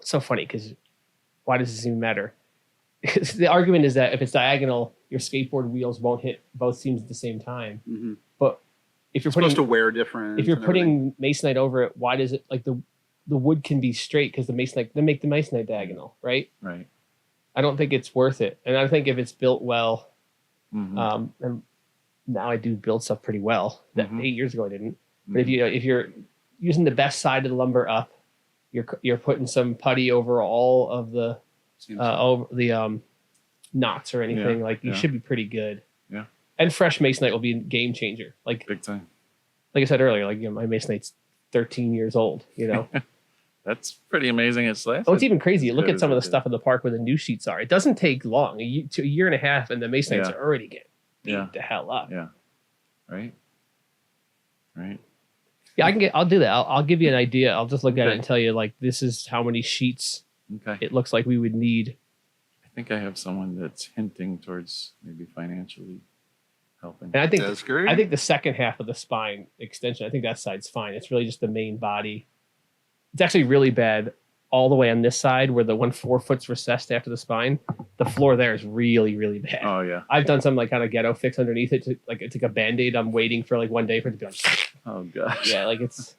so funny because why does this even matter? Because the argument is that if it's diagonal, your skateboard wheels won't hit both seams at the same time. But if you're supposed to wear different. if you're putting masonite over it, why does it like the wood can be straight because the masonite they make the masonite diagonal, right? Right. I don't think it's worth it, and I think if it's built well, and now I do build stuff pretty well. That 8 years ago I didn't. But if you're using the best side of the lumber up, you're putting some putty over all of the over the knots or anything. Like you should be pretty good. Yeah. And fresh masonite will be a game changer. Like big time. Like I said earlier, like my masonite's 13 years old. That's pretty amazing. It's it's even crazy. Look at some of the stuff in the park where the new sheets are. It doesn't take long, a year and a half, and the masonites are already getting beat the hell up. Yeah. Right. Yeah, I'll do that. I'll give you an idea. I'll just look at it and tell you, like, this is how many sheets it looks like we would need. I think I have someone that's hinting towards maybe financially helping. And I think that's great. I think the second half of the spine extension, I think that side's fine. It's really just the main body. It's actually really bad all the way on this side where the 4 foot's recessed after the spine. The floor there is really, really bad. Oh yeah. I've done some like kind of ghetto fix underneath it. It's like a Band-Aid. I'm waiting for like one day for it to be like, oh gosh. Yeah, like it's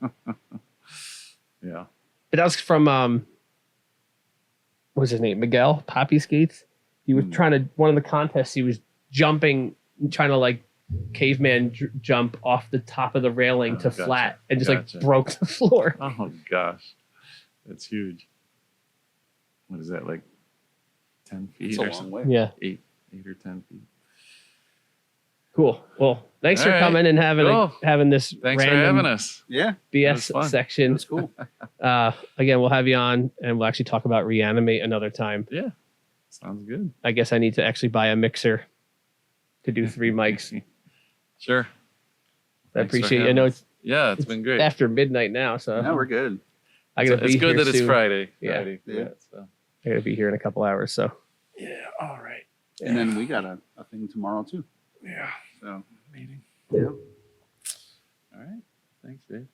yeah. But that was from what was his name? Miguel Poppy Skates. He was trying to one of the contests. He was jumping, trying to like caveman jump off the top of the railing to flat, and just like broke the floor. Oh gosh, that's huge. What is that, like 10 feet or something? Way. Yeah, 8 or 10 feet. Cool. Well, thanks for coming and having this. Thanks for having us. Yeah, BS section. That's cool. Again, we'll have you on, and we'll actually talk about ReAnimate another time. Yeah, sounds good. I guess I need to actually buy a mixer to do 3 mics. Sure. I appreciate it. I know it's been great. after midnight now, so no, we're good. It's good that it's Friday. Yeah. So. I gotta be here in a couple hours. So Yeah. All right. And then we got a thing tomorrow too. Yeah. So Meeting. yeah. All right. Thanks, Dave.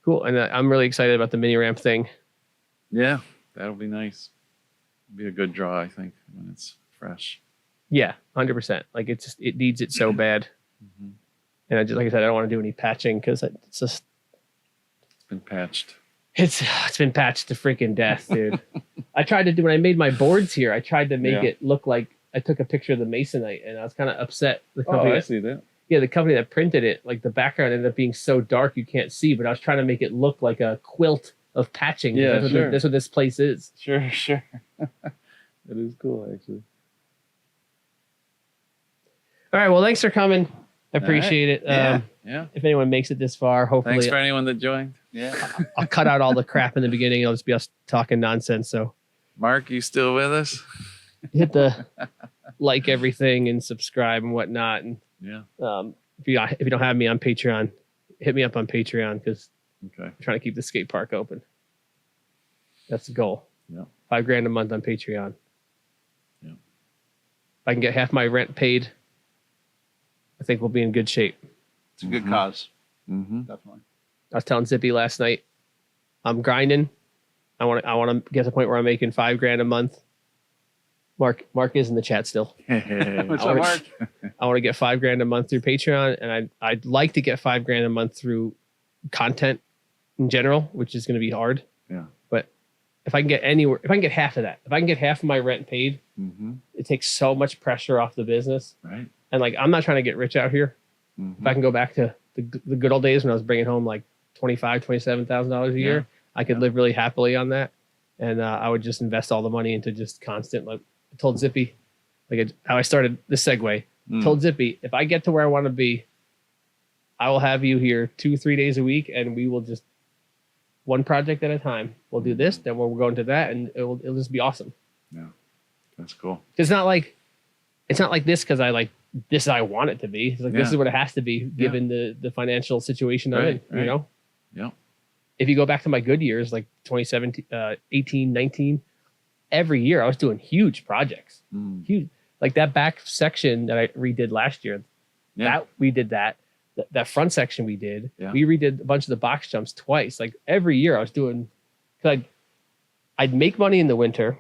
cool. And I'm really excited about the mini ramp thing. Yeah, that'll be nice. Be a good draw, I think, when it's fresh. Yeah, 100%. Like it needs it so bad. Mm-hmm. And like I said, I don't want to do any patching because it's just It's been patched. it's been patched to freaking death, dude. I tried to do when I made my boards here. I tried to make it look like I took a picture of the masonite, and I was kind of upset. The company I see that. Yeah, the company that printed it, like the background ended up being so dark you can't see. But I was trying to make it look like a quilt of patching. Yeah, that's what this place is. Sure. That is cool, actually. All right. Well, thanks for coming. I appreciate it. Yeah. If anyone makes it this far, hopefully. Thanks for anyone that joined. Yeah. I'll cut out all the crap in the beginning. It'll just be us talking nonsense. So Mark, you still with us? hit the like everything and subscribe and whatnot. And Yeah. if you don't have me on Patreon, hit me up on Patreon because Okay. I'm trying to keep the skate park open. That's the goal. Yeah. $5,000 a month on Patreon. Yeah. If I can get half my rent paid, I think we'll be in good shape. It's a good cause. Mm-hmm. Definitely. I was telling Zippy last night, I'm grinding. I want to get to the point where I'm making $5,000 a month. Mark is in the chat still. What's up, Mark? I want to get $5,000 a month through Patreon, and I'd like to get $5,000 a month through content in general, which is going to be hard. Yeah. But if I can get half of that, if I can get half of my rent paid, it takes so much pressure off the business. Right. And like, I'm not trying to get rich out here. If I can go back to the good old days when I was bringing home like $27,000 a year, I could live really happily on that. And I would just invest all the money into just constant, like I told Zippy, how I started this segue, told Zippy, if I get to where I want to be, I will have you here 2-3 days a week, and we will just one project at a time. We'll do this, then we'll go into that, and it'll just be awesome. Yeah. That's cool. It's not like this because I want it to be. It's like this is what it has to be given the financial situation I'm in. You know? Yeah. If you go back to my good years, like 2017, 18, 19, every year I was doing huge projects. Huge. Like that back section that I redid last year. That we did that. That front section we did. Yeah. We redid a bunch of the box jumps twice. Like every year I was doing, cause I'd make money in the winter,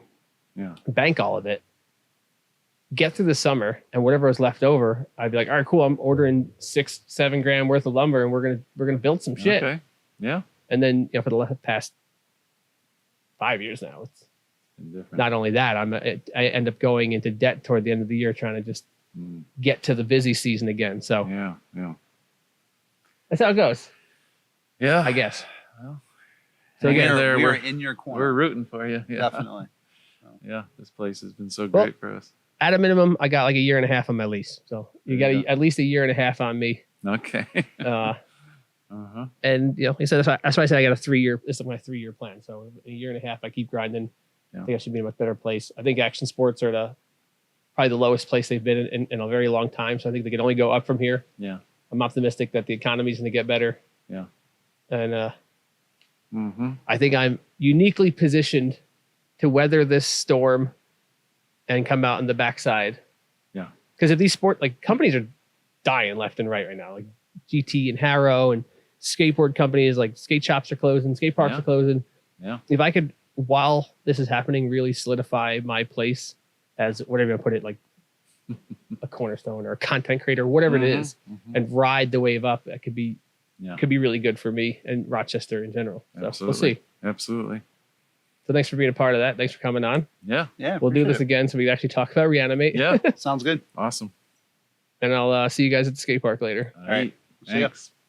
bank all of it, get through the summer, and whatever was left over, I'd be like, all right, cool. I'm ordering $6-7 grand worth of lumber, and we're gonna build some shit. Okay. Yeah. And then for the past 5 years now, it's Indifferent. not only that, I end up going into debt toward the end of the year trying to just get to the busy season again. So Yeah. that's how it goes. Yeah. I guess. Well, So hang in again, there. We're We're in your corner. We're rooting for you. Yeah. Definitely. Yeah, this place has been so Well, great for us. At a minimum, I got like a year and a half on my lease. So you There got you go. at least a year and a half on me. Okay. Uh, Uh-huh. and you know, he said that's why I said I got a 3-year. This is my 3-year plan. So a year and a half, I keep grinding. Yeah. I think I should be in a much better place. I think action sports are probably the lowest place they've been in a very long time. So I think they can only go up from here. Yeah. I'm optimistic that the economy is going to get better. Yeah. And Mm-hmm. I think I'm uniquely positioned to weather this storm and come out on the backside. Yeah. Because if these companies are dying left and right now, like GT and Harrow and skateboard companies, like skate shops are closing, skate parks Yeah. are closing. Yeah. If I could, while this is happening, really solidify my place as whatever you want to put it, like a cornerstone or a content creator, whatever it is, Mhm. and ride the wave up, that could be Yeah. really good for me and Rochester in general. So Absolutely. we'll see. Absolutely. So thanks for being a part of that. Thanks for coming on. Yeah. Yeah. We'll do appreciate this again so we can actually talk about ReAnimate. Yeah. it. Sounds good. Awesome. And I'll see you guys at the skate park later. All right. right. See ya. Thanks.